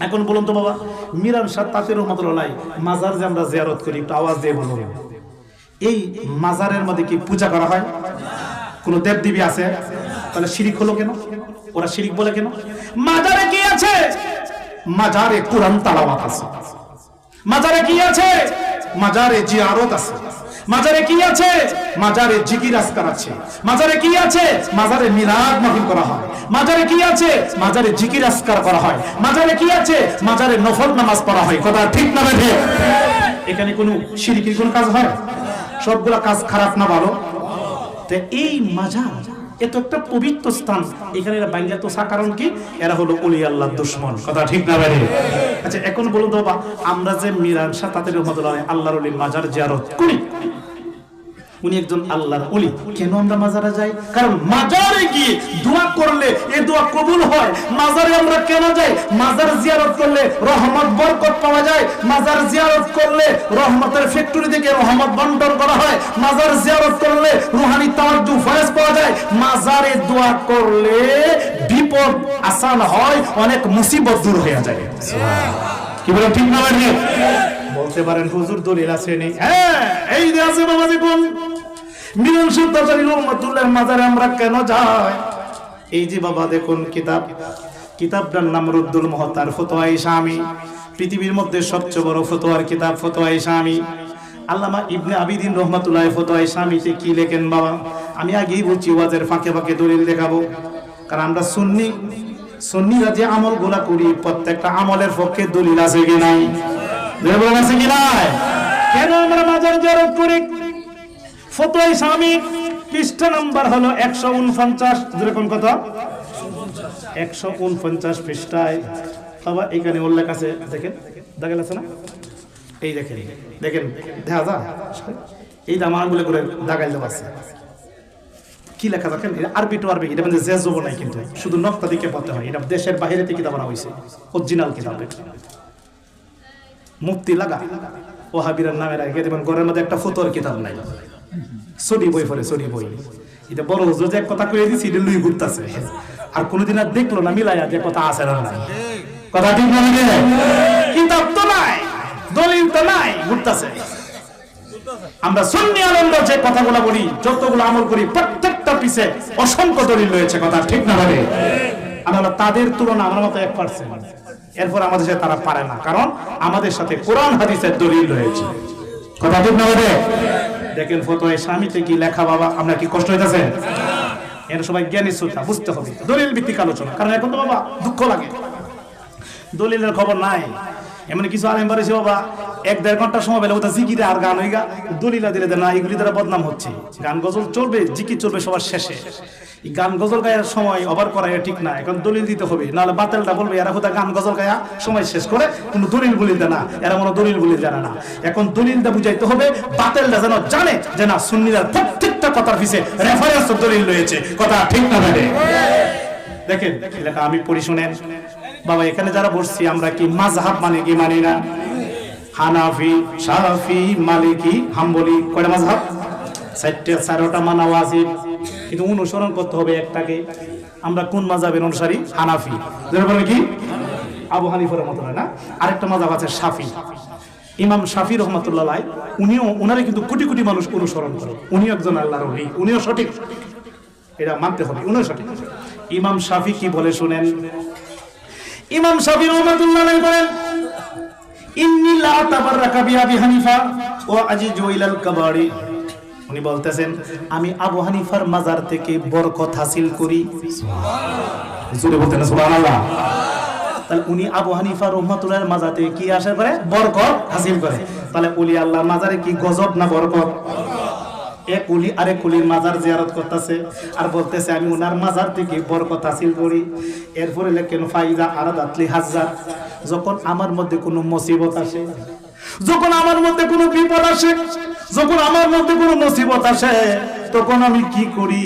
এখন বলুন তো বাবা, মিরান শাহ তাঁতি রহমতুল্লাহ মাজার যে আমরা জিয়ারত করি, একটু আওয়াজ দিয়ে বলুন, এই মাজারের মধ্যে কি পূজা করা হয়? কোন দেবদেবী আছে? তাহলে শিরিক হলো কেন? ওরা শিরিক বলে কেন? মাজারে কি আছে? মাজারে কুরআন তেলাওয়াত আছে। মাজারে কি আছে? মাজারে জিয়ারত আছে। মাজারে কি আছে? মাজারে জিকির আজকার আছে। মাজারে কি আছে? মাজারে মিলাদ মাহফিল করা হয়। মাজারে কি আছে? মাজারে জিকির আজকার করা হয়। মাজারে কি আছে? মাজারে নফল নামাজ পড়া হয়। কথা ঠিক না বেঠে? এখানে কোনো শিরকির কোনো কাজ হয়? সবগুলা কাজ খারাপ না ভালো? তো এই মাজার এত একটা পবিত্র স্থান, এখানে এরা বাইঙ্গা তো কারণ কি? এরা হলো ওলি আল্লাহর দুশমন। কথা ঠিক না বেঠে? আচ্ছা এখন বলুন তো বাবা, আমরা যে মিরান শাহ তাঁতি রহমতুল্লাহ আল্লাহর ওলি মাজার জিয়ারত করি, উনি একজন আল্লাহর ওলি, কেন আমরা মাজারে যাই? কারণ মাজারে গিয়ে দোয়া করলে এই দোয়া কবুল হয়। মাজারে আমরা কেন যাই? মাজার জিয়ারত করলে রহমত বরকত পাওয়া যায়। মাজার জিয়ারত করলে রহমতের ফ্যাক্টরি থেকে রহমত বন্টন করা হয়। মাজার জিয়ারত করলে রুহানি তাওয়াজ্জুহ ফয়েজ পাওয়া যায়। মাজারে দোয়া করলে বিপদ আসান হয়, অনেক মুসিবত দূর হয়ে যায়। কি বলেন ঠিক না ভাই? বলতে পারেন হুজুর দলিল আছে নেই? হ্যাঁ, এই যে আছে বাবা, দেখুন মিলন সুদ্দাচারী রহমাতুল্লাহ মাজারে আমরা কেন যাই? এই যে বাবা দেখুন কিতাবটার নাম রুদ্দুল মুহতার ফতোয়া-ই শামী। পৃথিবীর মধ্যে সবচেয়ে বড় ফতোয়ার কিতাব ফতোয়া-ই শামী। আল্লামা ইবনে আবিদিন রহমাতুল্লাহ ফতোয়া-ই শামীতে কি লেখেন বাবা? আমি আগেই বলছি ওয়াজের ফাঁকে ফাঁকে দলিল দেখাবো, কারণ আমরা সুন্নিরা যে আমলগুলা করি প্রত্যেকটা আমলের পক্ষে দলিল আছে কি নাই? দলিল আছে কি নাই? কেন আমরা মাজার জিয়ারত করি? ফতোয়া-ই শামী পৃষ্ঠা নাম্বার হলো 149। যেরকম কত? 149 পৃষ্ঠায় বাবা এখানে উল্লেখ আছে। দেখেন, দেখা যাচ্ছে না? এই দেখেন, দেখেন দেখা যায় এই দামানগুলো করে দাগাই দেওয়া আছে। কি লেখা দেখেন? আরবি টু আরবি, এটা মানে জেজব নাই, কিন্তু শুধু নকতা দিকে পড়তে হয়। এটা দেশের বাইরে থেকে কিতাব আনা হয়েছে, অরিজিনাল কিতাব। মুফতি লাগা ওহাবিরার নামে রাখে দেবেন, ঘরের মধ্যে একটা ফতোয়ার কিতাব নাই, সরি বই পড়ে, সরি বই। এটা বড় হুজুর যে কথা কইয়ে দিছি, এটা লুই ঘুরতাছে, আর কোনোদিন আর দেখলো না মিলাইয়া যে কথা আছে না নাই। কথা ঠিক না? কিতাব তো নাই, দলিল তো নাই, ঘুরতাছে। আমরা সুন্নি আলেমরা যে কথাগুলো বলি, যতগুলো আমল করি, প্রত্যেকটা পিছে অসংখ্য দলিল রয়েছে। কথা ঠিক না ভাবে? আমরা তাদের তুলনা আমার মতো 1%, এরপর আমাদের সাথে তারা পারে না, কারণ আমাদের সাথে কোরআন হাদিসের দলিল রয়েছে। কথা ঠিক না ভাবে? দেখেন ফতোয়া-ই শামীতে কি লেখা বাবা, আমরা কি কষ্ট হইতাছে? এরা সবাই জ্ঞানী শ্রোতা, বুঝতে হবে দলিল ভিত্তিক আলোচনা। কারণ এখন তো বাবা দুঃখ লাগে, দলিলের খবর নাই। এমন কিছু আলেম বাড়িছে বাবা 1-1.5 ঘন্টা সময় পেলে ওটা জিকিরে আর গান হইগা দলিলা দিলে না, এগুলি দ্বারা বদনাম হচ্ছে। গান গজল চলবে, জিকির চলবে সবার শেষে। গান গজল গায়ের সময় ওভার করা ঠিক না, এখন দলিল দিতে হবে, নাহলে বাতিলটা বলবে এরা কোথায় গান গজল গায়া সময় শেষ করে, কোনো দলিল বলি দেয় না, এরা মনে দলিল বলি জানে না। এখন দলিলটা বুঝাইতে হবে, বাতিলটা যেন জানে যে না, সুন্নিরা প্রত্যেকটা কথার পিছে রেফারেন্স দলিল রয়েছে। কথা ঠিক না ভাবে? দেখেন লেখা আমি পড়ি, শুনেন বাবা। এখানে যারা বসছি আমরা কি মাযহাব মানে কি মানি না? হানাফি, শাফি, মালিকি, হাম্বলি, কয়টা মাযহাব? 4টা মানা ওয়াজিব, কিন্তু অনুসরণ করতে হবে একটাকে। আমরা কোন মাযহাবের অনুসারী? হানাফি। যেরকম কি আবু হানিফা রহমাতুল্লাহ না, আরেকটা মাযহাব আছে শাফি। ইমাম শাফি রহমাতুল্লাহ উনারে কিন্তু কোটি কোটি মানুষ অনুসরণ করে। উনি একজন আল্লাহর ওলি, উনিও সঠিক, এটা মানতে হবে, উনিও সঠিক। ইমাম শাফি কি বলে শুনেন। ইমাম শাফি রহমাতুল্লাহ বলেন, ইন্নী লা তাবাররাকা বিআবি হানিফা ওয়া আজিজু ইলাল কাবারি। উনি বলতেছেন আমি আবু হানিফার মাজার থেকে বরকত হাসিল করি। সুবহানাল্লাহ, জোরে বলতেন সুবহানাল্লাহ। তাহলে উনি আবু হানিফা রহমাতুল্লাহর মাজার থেকে কি আশা করে? বরকত হাসিল করে। তাহলে ওলি আল্লাহর মাজারে কি গজব না বরকত? এক ওলি আরেক ওলির মাজার জিয়ারত করতেছে আর বলতেছে আমি ওনার মাজার থেকে বরকত হাসিল করি। এরপরে লেখেন ফাইজা আরাদাতলি হাজ্জাত, যখন আমার মধ্যে কোনো মুসিবত আসে, যখন আমার মধ্যে কোনো বিপদ আসে, যখন আমার মধ্যে কোনো মুসিবত আসে, তখন আমি কি করি?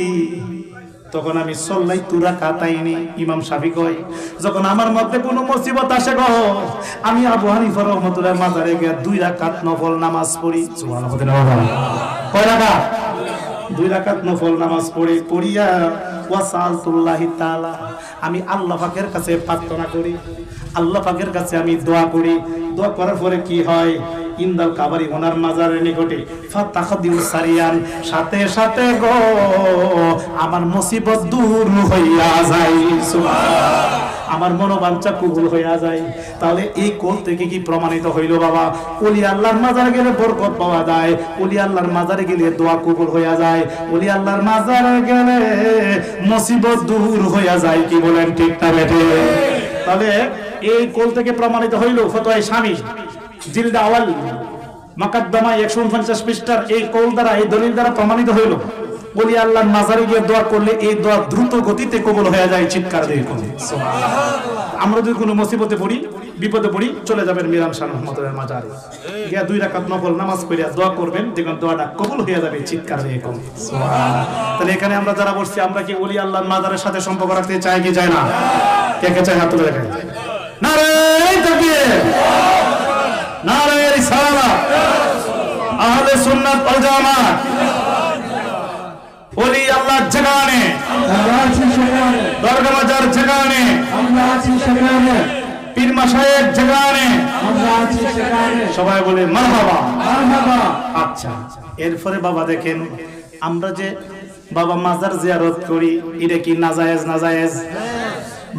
তখন আমি সাল্লাইতু রাকাতাইনি। ইমাম শাফি কয় যখন আমার মধ্যে কোনো মুসিবত আসে গো, আমি আবু হানিফা রাহমাতুল্লাহর মাজারে গিয়ে 2 রাকাত নফল নামাজ পড়ি। সুবহানাল্লাহ। কয় রাকাত? 2 রাকাত নফল নামাজ পড়িয়া ওয়াসালতুল্লাহি তাআলা, আমি আল্লাহ পাকের কাছে প্রার্থনা করি, আল্লাহ পাকের কাছে আমি দোয়া করি। দোয়া করার পরে কি হয়? ইন্দাল কাবারি, ওনার মাজারের নিকটে ফাতাখাদিউ সারিয়ান, সাথে সাথে গো আমার মুসিবত দূর হইয়া যায়, সুবহানাল্লাহ, আমার মনোবাঞ্ছা কবুল হইয়া যায়। তাহলে এই কোল থেকে কি প্রমাণিত হইল বাবা, ওলি আল্লাহর মাজারে গেলে বরকত পাওয়া যায়, ওলি আল্লাহর মাজারে গেলে দোয়া কবুল হইয়া যায়, ওলি আল্লাহর মাজারে গেলে মুসিবত দূর হইয়া যায়। কি বলেন, ঠিক না বেঠে? তাহলে এই কোল থেকে প্রমাণিত হইল ফতোয়া স্বামী জিলদা আওয়াল মুকদ্দমা 149 পৃষ্ঠার এই কোল দ্বারা, এই দলিল দ্বারা প্রমাণিত হইল ওলি আল্লাহর মাজারে গিয়ে দোয়া করলে এই দোয়া দ্রুত গতিতে কবুল হয়ে যায়। চিৎকার দিয়ে সুবহানাল্লাহ। আমরা যদি কোনো মুসিবতে পড়ি, বিপদে পড়ি, চলে যাবেন মিরান শাহ রহমাতুল্লাহ মাজারে গিয়া 2 রাকাত নফল নামাজ পড়ে দোয়া করবেন, দেখুন দোয়াটা কবুল হয়ে যাবে। চিৎকার দিয়ে সুবহানাল্লাহ। তাহলে এখানে আমরা যারা বসছি, আমরা কি ওলি আল্লাহর মাজারের সাথে সম্পর্ক রাখতে চাই কি চাই না? কে কে চাই হাত তুলে দেখাই। নারে তাকবীর, নারে রিসালাত, আহলে সুন্নাত ওয়াল জামাত। ওলি আল্লাহ জাগানে, আমরা আছি সেখানে, দরগা মাজার জাগানে, আমরা আছি সেখানে, পীর মাশায়েখ জাগানে, আমরা আছি সেখানে। সবাই বলে মারহাবা, মারহাবা। আচ্ছা, এরপরে বাবা দেখেন, আমরা যে বাবা মাজার জিয়ারত করি, এটা কি নাজায়েজ? নাজায়েজ।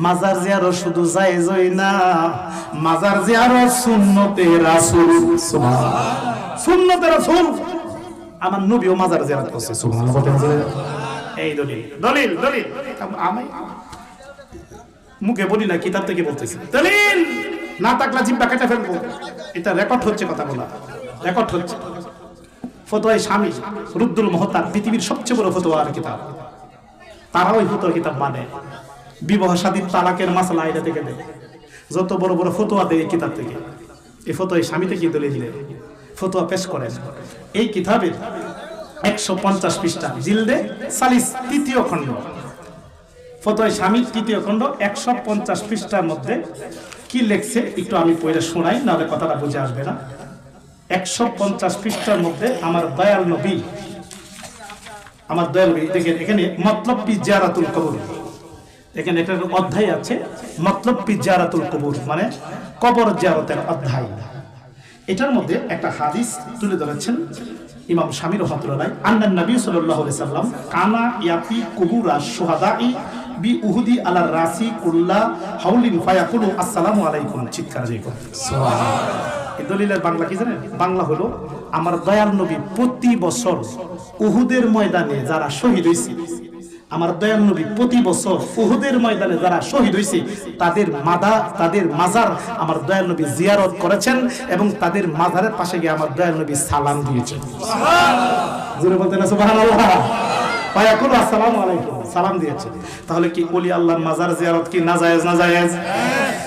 মাজার জিয়ারত শুধু জায়েজ হয় না, মাজার জিয়ারত সুন্নতে রাসূল, সুবহানাল্লাহ, সুন্নতে রাসূল। আমার নবীও মাজার জিয়ারত করছে, সুবহানাল্লাহ। এই দলিল, দলিল, দলিল। আমি মুখে বলি না, কিতাব থেকে বলতেছি। দলিল না থাকলে জিব্বা কেটে ফেলবো। এটা রেকর্ড হচ্ছে, কথা বলা রেকর্ড হচ্ছে। ফতোয়া স্বামী রুদ্দুল মুহতার পৃথিবীর সবচেয়ে বড় ফতোয়ার কিতাব। তারা ওই ফতোয়ার কিতাব মানে বিবাহ শাদী তালাকের মাসলা এটা থেকে দেয়। যত বড় বড় ফতোয়া দেয় এই কিতাব থেকে। এই ফতোয়া স্বামী থেকে দলিল দিলে ফতোয়া পেশ করেন। এই কিতাবের 150 পৃষ্ঠা, জিলদে সালিস, 3য় খণ্ড, ফতোয়া স্বামী 3য় খণ্ড, 150 পৃষ্ঠার মধ্যে কি লেখছে একটু আমি পড়ে শোনাই, নাহলে কথাটা বুঝে আসবে না। 150 পৃষ্ঠার মধ্যে আমার দয়াল নবী, আমার দয়াল নবী দেখেন, এখানে মতলব পি জিয়ারাতুল কবর, এখানে একটা অধ্যায় আছে মতলব পি জিয়ারাতুল কবর, মানে কবর জিয়ারতের অধ্যায়। এটার মধ্যে একটা হাদিস তুলে ধরেছেন ইমাম শামী রাহমাতুল্লাহ, আন্নান নবী সাল্লাল্লাহু আলাইহি সাল্লাম কানা ইয়াতি কুবুরা শুহাদাই বি উহুদি আলা রাসি কুল্লা হাউলিন ফায়াকুলু আসসালামু আলাইকুম। চিৎকার দিয়ে সুবহানাল্লাহ। এই দলিলের বাংলা কি জানেন? বাংলা হলো, আমার দয়াল নবী প্রতি বছর উহুদের ময়দানে যারা শহীদ হয়েছে, আমার দয়াল নবী প্রতি বছর উহুদের ময়দানে যারা শহীদ হয়েছে তাদের মাজার আমার দয়াল নবী জিয়ারত করেছেন এবং তাদের মাজারের পাশে গিয়ে আমার দয়াল নবী সালাম দিয়েছেন। সুবহানাল্লাহ। জোরে বলতেন সুবহানাল্লাহ। ফায়াকুলু আসসালামু আলাইকুম, সালাম দিয়েছেন। তাহলে কি ওলি আল্লাহর মাজার জিয়ারত কি নাজায়েজ? নাজায়েজ।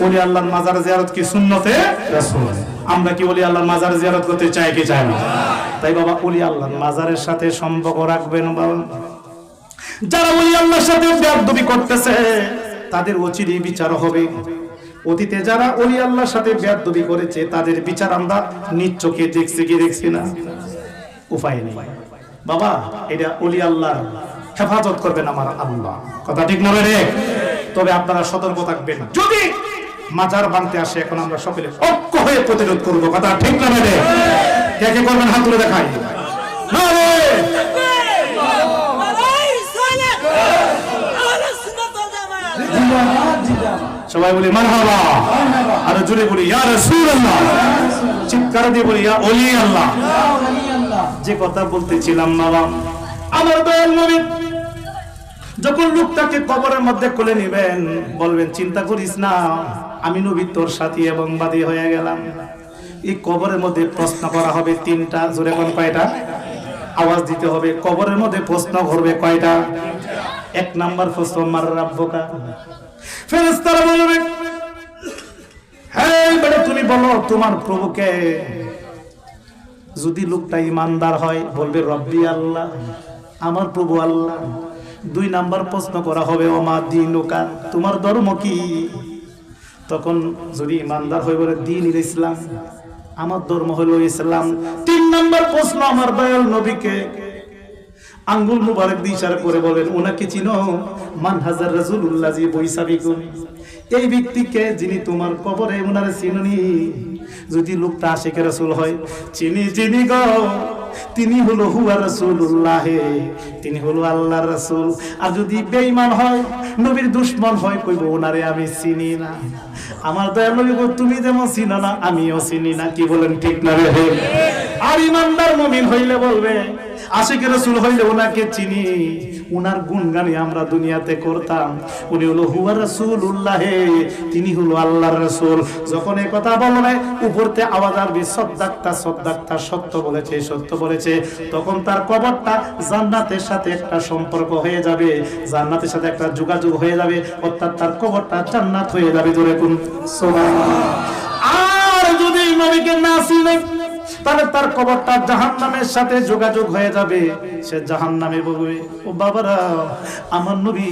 ওলি আল্লাহর মাজার জিয়ারত কি সুন্নতে রাসূল? আমরা কি ওলি আল্লাহর মাজার জিয়ারত করতে চাই কি চাই না? তাই বাবা ওলি আল্লাহর মাজারের সাথে সম্পর্ক রাখবেন বাবা। যারা ওলি আল্লাহর সাথে বেয়াদবি করতেছে তাদের অচিরেই বিচার হবে। অতীতে যারা ওলি আল্লাহর সাথে বেয়াদবি করেছে তাদের বিচার আমরা নিজ চোখে দেখছি কি দেখছি না? উপায় নেই বাবা। এটা ওলি আল্লাহর হেফাজত করবেন আমার আল্লাহ, কথা ঠিক না রে? তবে আপনারা সতর্ক থাকবেন, যদি মাজার ভাঙতে আসে এখন আমরা সকলে ঐক্য হয়ে প্রতিরোধ করব, কথা ঠিক না রে? কে কে করবেন হাত তুলে দেখাই। না রে সবাই বলি মারহাবা, আর জোরে বলি ইয়া রাসূলুল্লাহ, চিৎকার দিয়ে বলি ইয়া ওলি আল্লাহ। যে কথা বলতেছিলাম বাবা, আমার দয়াল নবী যখন লোকটাকে কবরের মধ্যে কোলে নেবেন বলবেন চিন্তা করিস না, আমি নবী তোর সাথী এবং বাদী হয়ে গেলাম। এই কবরের মধ্যে প্রশ্ন করা হবে 3টা, জোরে কোন কয়টা? আওয়াজ দিতে হবে। কবরের মধ্যে প্রশ্ন করবে কয়টা? 1 নাম্বার প্রশ্ন মার রাব্বুকা। ফেরেশতারা বলবে, হে বেটা তুমি বলো তোমার প্রভুকে। যদি লোকটা ইমানদার হয় বলবে রব্বি আল্লাহ, আমার প্রভু আল্লাহ। 2 নাম্বার প্রশ্ন করা হবে ওমা দীনুকা, তোমার ধর্ম কি? তখন যদি ইমানদার হয় বলে দ্বীনুল ইসলাম, আমার ধর্ম হলো ইসলাম। 3 নাম্বার প্রশ্ন আমার দয়াল নবীকে, আঙ্গুল মুবারক দিয়ে ইশারা করে বলেন, ওনাকে চিনো? মান হাজার রাসূলুল্লাহ জি বৈসাবিকুম, এই ব্যক্তিকে যিনি তোমার কবরে ওনারে চিনুনি? যদি লোকটা আশিকে রাসূল হয়, চিনি চিনি গো, তিনি হলো হুয়া রাসূলুল্লাহ, তিনি হলো আল্লাহর রাসূল। আর যদি বেঈমান হয়, নবীর দুশমন হয়, কইবো ওনারে আমি চিনি না। আমার দয়াল নবী গো, তুমি যেমন চিনো না আমিও চিনি না। কি বলেন, ঠিক না রে? আর ইমানদার মুমিন হইলে বলবে, আশিকে রাসূল হইলে ওনাকে চিনি, উনার গুণগানি আমরা দুনিয়াতে করতাম। উনি হলো হুয়া রাসূলুল্লাহ, তিনি হলো আল্লাহর রাসূল। যখন এই কথা বলবে, উপরতে আওয়াজ আসবে, সদ্দাক্তা সদ্দাক্তা, সত্য বলেছে সত্য বলেছে। তখন তার কবরটা জান্নাতের সাথে একটা সম্পর্ক হয়ে যাবে, জান্নাতের সাথে একটা যোগাযোগ হয়ে যাবে, অর্থাৎ তার কবরটা জান্নাত হয়ে যাবে। জোরে কোন সুবহানাল্লাহ। আর যদি নবীকে না চিনে, তাহলে তার কবরটা জাহান্নামের সাথে যোগাযোগ হয়ে যাবে, সে জাহান্নামে বলবে, ও বাবারা, আমার নবী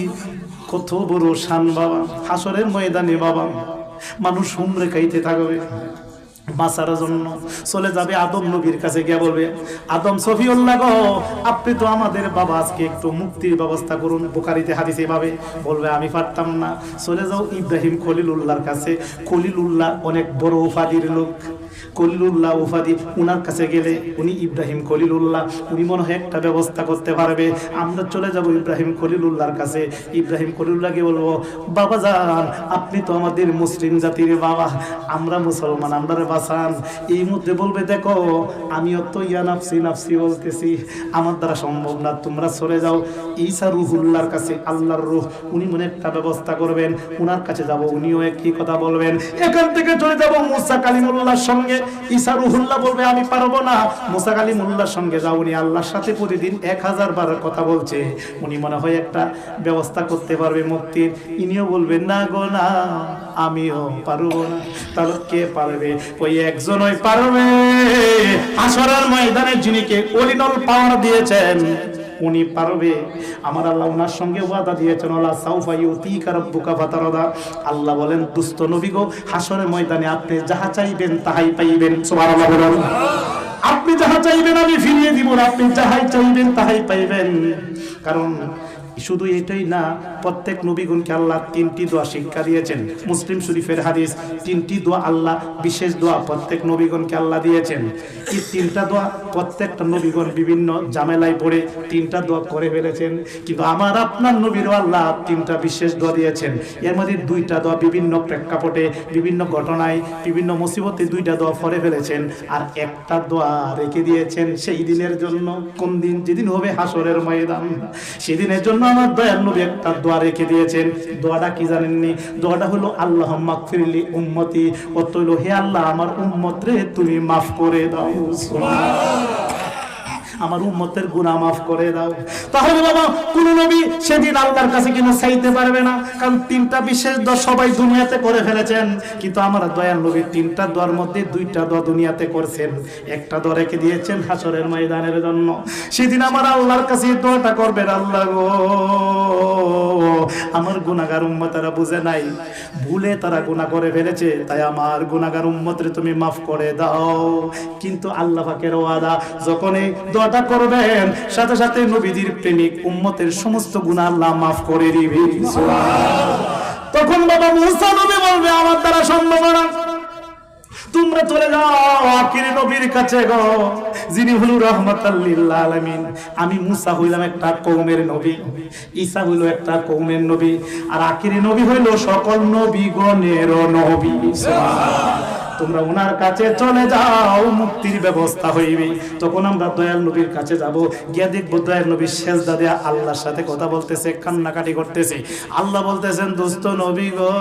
কত বড় শান বাবা, হাসরের ময়দানে বাবা মানুষ হুমড়ে খাইতে থাকবে, বাঁচার জন্য চলে যাবে আদম নবীর কাছে, গিয়ে বলবে, আদম সফিউল্লাহ গো, আপনি তো আমাদের বাবা, আজকে একটু মুক্তির ব্যবস্থা করুন। বুখারীতে হাদিস এভাবে বলবে, আমি পারতাম না। চলে যাও ইব্রাহিম খলিলুল্লাহর কাছে। খলিলুল্লাহ অনেক বড় উপাধির লোক, খলিলুল্লাহ উপাধি, উনার কাছে গেলে উনি ইব্রাহিম খলিলুল্লাহ, উনি মনে হয় একটা ব্যবস্থা করতে পারবে। আমরা চলে যাব ইব্রাহিম খলিলুল্লাহর কাছে। ইব্রাহিম খলিলুল্লাহকে বলবো, বাবা যান, আপনি তো আমাদের মুসলিম জাতির বাবা, আমরা মুসলমান, আমরা বাঁচান। এই মধ্যে বলবে, দেখো আমিও তো ইয়া নাফসি নাফসি বলতেছি, আমার দ্বারা সম্ভব না, তোমরা চলে যাও ঈসা রুহুল্লাহর কাছে, আল্লাহর রূহ, উনি মনে একটা ব্যবস্থা করবেন, উনার কাছে যাব, উনিও একই কথা বলবেন। এখান থেকে চলে যাব মুসা কালিমুল্লাহর সঙ্গে। ঈসা রুহুল্লাহ বলবে, আমি পারবো না। মুসা কালিমুল্লাহর সঙ্গে যাও, উনি আল্লাহর সাথে প্রতিদিন 1000 বার কথা বলছে, উনি মনে হয় একটা ব্যবস্থা করতে পারবে মুক্তির। ইনিও বলবেন, না গো না, আমিও পারবো না। তাহলে কে পারবে? ওই একজনই পারবে, হাসরের ময়দানে যিনিকে অলিনল পাওয়ার দিয়েছেন, উনি পারবে। আমার আল্লাহ ওনার সঙ্গে ওয়াদা দিয়েছেন, আল্লাহ সাউফা ইউতিকা রাব্বুকা ফাতারদা। আল্লাহ বলেন, দুস্থ নবী গো, হাসরের ময়দানে আপনি যাহা চাইবেন তাহাই পাইবেন। সুবহানাল্লাহ বলেন। আপনি যাহা চাইবেন আমি ফিরিয়ে দিব, আপনি যাহাই চাইবেন তাহাই পাইবেন। কারণ শুধু এটাই না, প্রত্যেক নবীগণকে আল্লাহ 3টি দোয়া শিক্ষা দিয়েছেন। মুসলিম শরীফের হাদিস, 3টি দোয়া আল্লাহ, বিশেষ দোয়া প্রত্যেক নবীগণকে আল্লাহ দিয়েছেন। এই 3টা দোয়া প্রত্যেকটা নবীগণ বিভিন্ন ঝামেলায় পড়ে 3টা দোয়া করে ফেলেছেন, কিন্তু আমার আপনার নবীরও আল্লাহ 3টা বিশেষ দোয়া দিয়েছেন। এর মধ্যে 2টা দোয়া বিভিন্ন প্রেক্ষাপটে, বিভিন্ন ঘটনায়, বিভিন্ন মুসিবতে 2টা দোয়া পড়ে ফেলেছেন, আর একটা দোয়া রেখে দিয়েছেন সেই দিনের জন্য। কোন দিন? যেদিন হবে হাসরের ময়দান, সেদিনের জন্য আমার দয়ার নবী একটা দোয়া রেখে দিয়েছেন। দোয়াটা কি জানেননি? দোয়াটা হলো, আল্লাহুম্মা গফিরলি উম্মতি, অর্থ হলো, হে আল্লাহ আমার উম্মত রে তুমি মাফ করে দাও, আমার উম্মতের গুনাহ মাফ করে দাও। তাহলে বাবা, কোন নবী সেদিন আল্লাহর কাছে কিন্তু চাইতে পারবে না, কারণ 3টা বিশেষ দোয়া সবাই দুনিয়াতে করে ফেলেছেন। কিন্তু আমার দয়াল নবী 3টা দোয়ার মধ্যে 2টা দোয়া দুনিয়াতে করছেন, একটা দোয়া রেখে দিয়েছেন হাসরের ময়দানের জন্য। সেদিন আমার আল্লাহর কাছে দোয়াটা করবেন, আল্লাহ গো, আমার গুনাহগার উম্মতরা বুঝে নাই, ভুলে তারা গুনাহ করে ফেলেছে, তাই আমার গুনাহগার উম্মতরে তুমি মাফ করে দাও। কিন্তু আল্লাহ পাকের ওয়াদা, যখন এই দোয়াটা করবেন, সাথে সাথে নবীজির প্রেমিক উম্মতের সমস্ত গুনাহ আল্লাহ মাফ করে দিবে। তখন বাবা মুসা নবী বলবে, আমার দ্বারা সম্ভব না, তোমরা চলে যাও আখিরি নবীর কাছে গো, যিনি হলো রাহমাতাল লিল আলামিন। আমি মুসা হইলাম একটা কওমের নবী, ঈসা হইল একটা কওমের নবী, আর আখিরি নবী হইল সকল নবীগণের নবী। তোমরা ওনার কাছে চলে যাও, মুক্তির ব্যবস্থা হইবে। তখন আমরা দয়াল নবীর কাছে যাব, গিয়ে দেখবো দয়াল নবী সেজদা দিয়ে আল্লাহর সাথে কথা বলতেছে, কান্নাকাটি করতেছে। আল্লাহ বলতেছেন, দোস্ত নবী গো,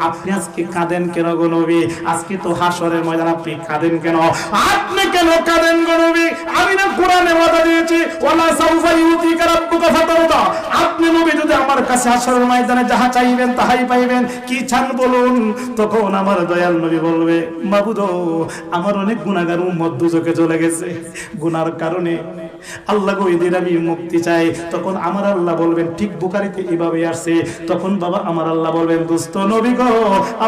আপনি আজকে কাঁদেন কেন গো নবী? আজকে তো হাসরের ময়দান, আপনি কাঁদেন কেন? আপনি কেন কাঁদেন গো নবী? আমি না কোরআনে ওয়াদা দিয়েছি, ওয়ালা সাউফা ইউতিকা রাব্বুকা ফাতারদা। আপনি নবী যদি আমার কাছে হাসরের ময়দানে যাহা চাইবেন তাহাই পাইবেন, কি চান বলুন? তখন আমার দয়াল নবী বলবে, মাবুদ, আমার অনেক গুনাহগার উম্মত দুজকে চলে গেছে, গুনার কারণে আল্লাহ গো এদের আমি মুক্তি চাই। তখন আমার আল্লাহ বলবেন, ঠিক বুখারীতে এভাবে আসছে, তখন বাবা আমার আল্লাহ বলবেন, দোস্ত নবী গো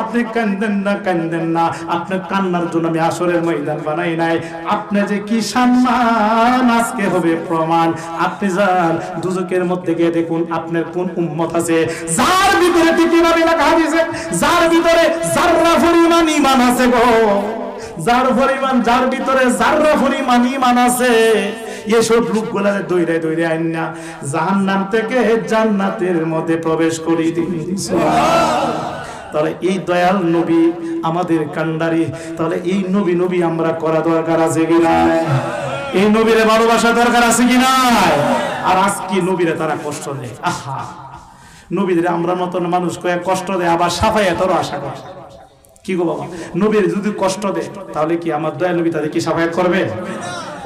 আপনি কান্দেন না, কান্দেন না, আপনার কান্নার জন্য আমি আসরের ময়দান বানাই নাই। আপনি যে কি সম্মান আজকে হবে প্রমাণ। আপনি যান দুজকের মধ্যে গিয়ে দেখুন আপনার কোন উম্মত আছে যার ভিতরে ঠিক কিভাবে লেখা দিয়েছে, যার ভিতরে জাররা পরিমাণ ঈমান আছে গো, যার ভিতরে জাররা পরিমাণ ঈমান আছে, এসব লোকগুলা দৌড়ে দৌড়ে আইনা জাহান্নাম থেকে জান্নাতের মধ্যে প্রবেশ করিয়ে দিন। তাহলে এই দয়াল নবী আমাদের কান্ডারি, তাহলে এই নবী আমরা করা দরকার আছে কিনা? এই নবীরে ভালোবাসা দরকার আছে কিনা? আর আজকে নবীরে তারা কষ্ট দেয়। আহা, নবীদের আমরা মতন মানুষ কয়ে কষ্ট দেয়, আবার সাফাই এতরও আশা করে। কি গো বাবা, নবীর যদি কষ্ট দেয় তাহলে কি আমার দয়াল নবী তাদের কি সাফায়াত করবে?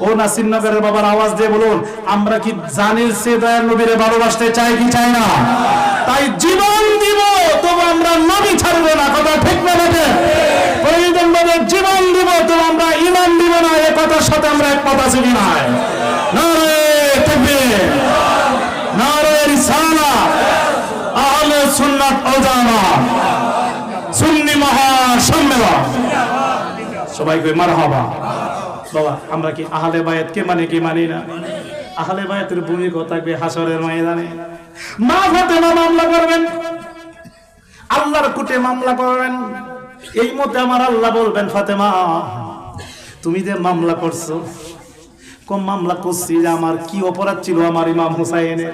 ও নাসির নগরের বাবার আওয়াজ দিয়ে বলুন, আমরা কি জানির সে দয়াল নবীরে ভালোবাসতে চাই কি চাই না? তাই জীবন দিব তবু আমরা নবী ছাড়বো না, কথা ঠিক না? বেটে প্রয়োজন ভাবে জীবন দিব তবু আমরা ঈমান দিব না, এই কথার সাথে আমরা একমত আছি কি না? নারে তাকবীর, নারে রিসালাত, আহলে সুন্নাত ওয়াল জামাত, সুন্নি মহাসম্মেলন, সবাইকে মারহাবা। বাবা আমরা কি আহলে বায়াত কে মানে কি মানি না? আহলে বায়াতের ভূমিকা থাকবে হাসরের ময়দানে। মা ফাতেমা মামলা করবেন, আল্লাহর কোর্টে মামলা করবেন। এই মতে আমার আল্লাহ বলবেন, ফাতেমা তুমি যে মামলা করছো, কম মামলা করছি যে আমার কি অপরাধ ছিল, আমার ইমাম হুসাইনের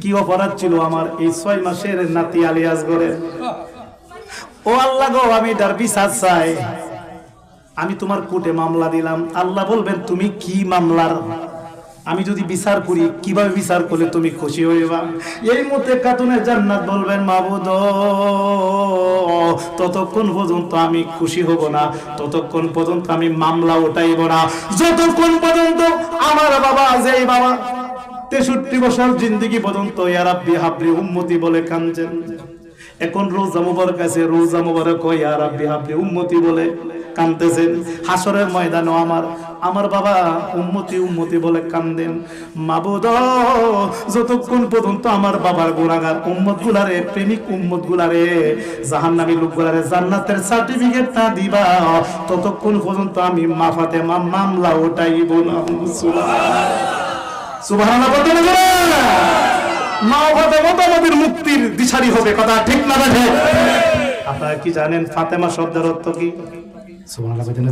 কি অপরাধ ছিল, আমার এই 6 মাসের নাতি আলী আসগরের। ও আল্লাহ গো আমি তার বিচার চাই, আমি তোমার কোর্টে মামলা দিলাম। আল্লাহ বলবেন তুমি কি মামলার, আমি যদি বিচার করি কিভাবে বিচার করলে তুমি খুশি হইবা? এই মতে কাতুনে জান্নাত বলবেন, মাবুদ ততক্ষণ পর্যন্ত আমি খুশি হব না, ততক্ষণ পর্যন্ত আমি মামলা উঠাইব না, যতক্ষণ পর্যন্ত আমার বাবা যেই বাবা 63 বছর জিন্দেগি পর্যন্ত ইয়া রাব্বি হাবলি উম্মতি বলে কাঁদছেন। এখন রোজা মুবারক আছে, রোজা মুবারক ইয়া রাব্বি হাবলি উম্মতি বলে কাঁদতেছেন। হাসরের ময়দানে আমার বাবা উম্মতি বলে কান্দেন। মাবুদ যতক্ষণ পর্যন্ত আমার বাবার গুনাহগার উম্মত গুলারে, প্রেমিক উম্মত গুলারে, জাহান্নামী লোক গুলারে জান্নাতের সার্টিফিকেট না দিবা, ততক্ষণ পর্যন্ত আমি মা ফাতেমা মামলা উঠাইব না। সুবহানাল্লাহ বলতে না? মা ফাতেমা তো আমাদের মুক্তির দিশারি হবে, কথা ঠিক না? ঠিক। আপনারা কি জানেন ফাতেমা শব্দের অর্থ কি? সুবহানাল্লাহ বলতে না?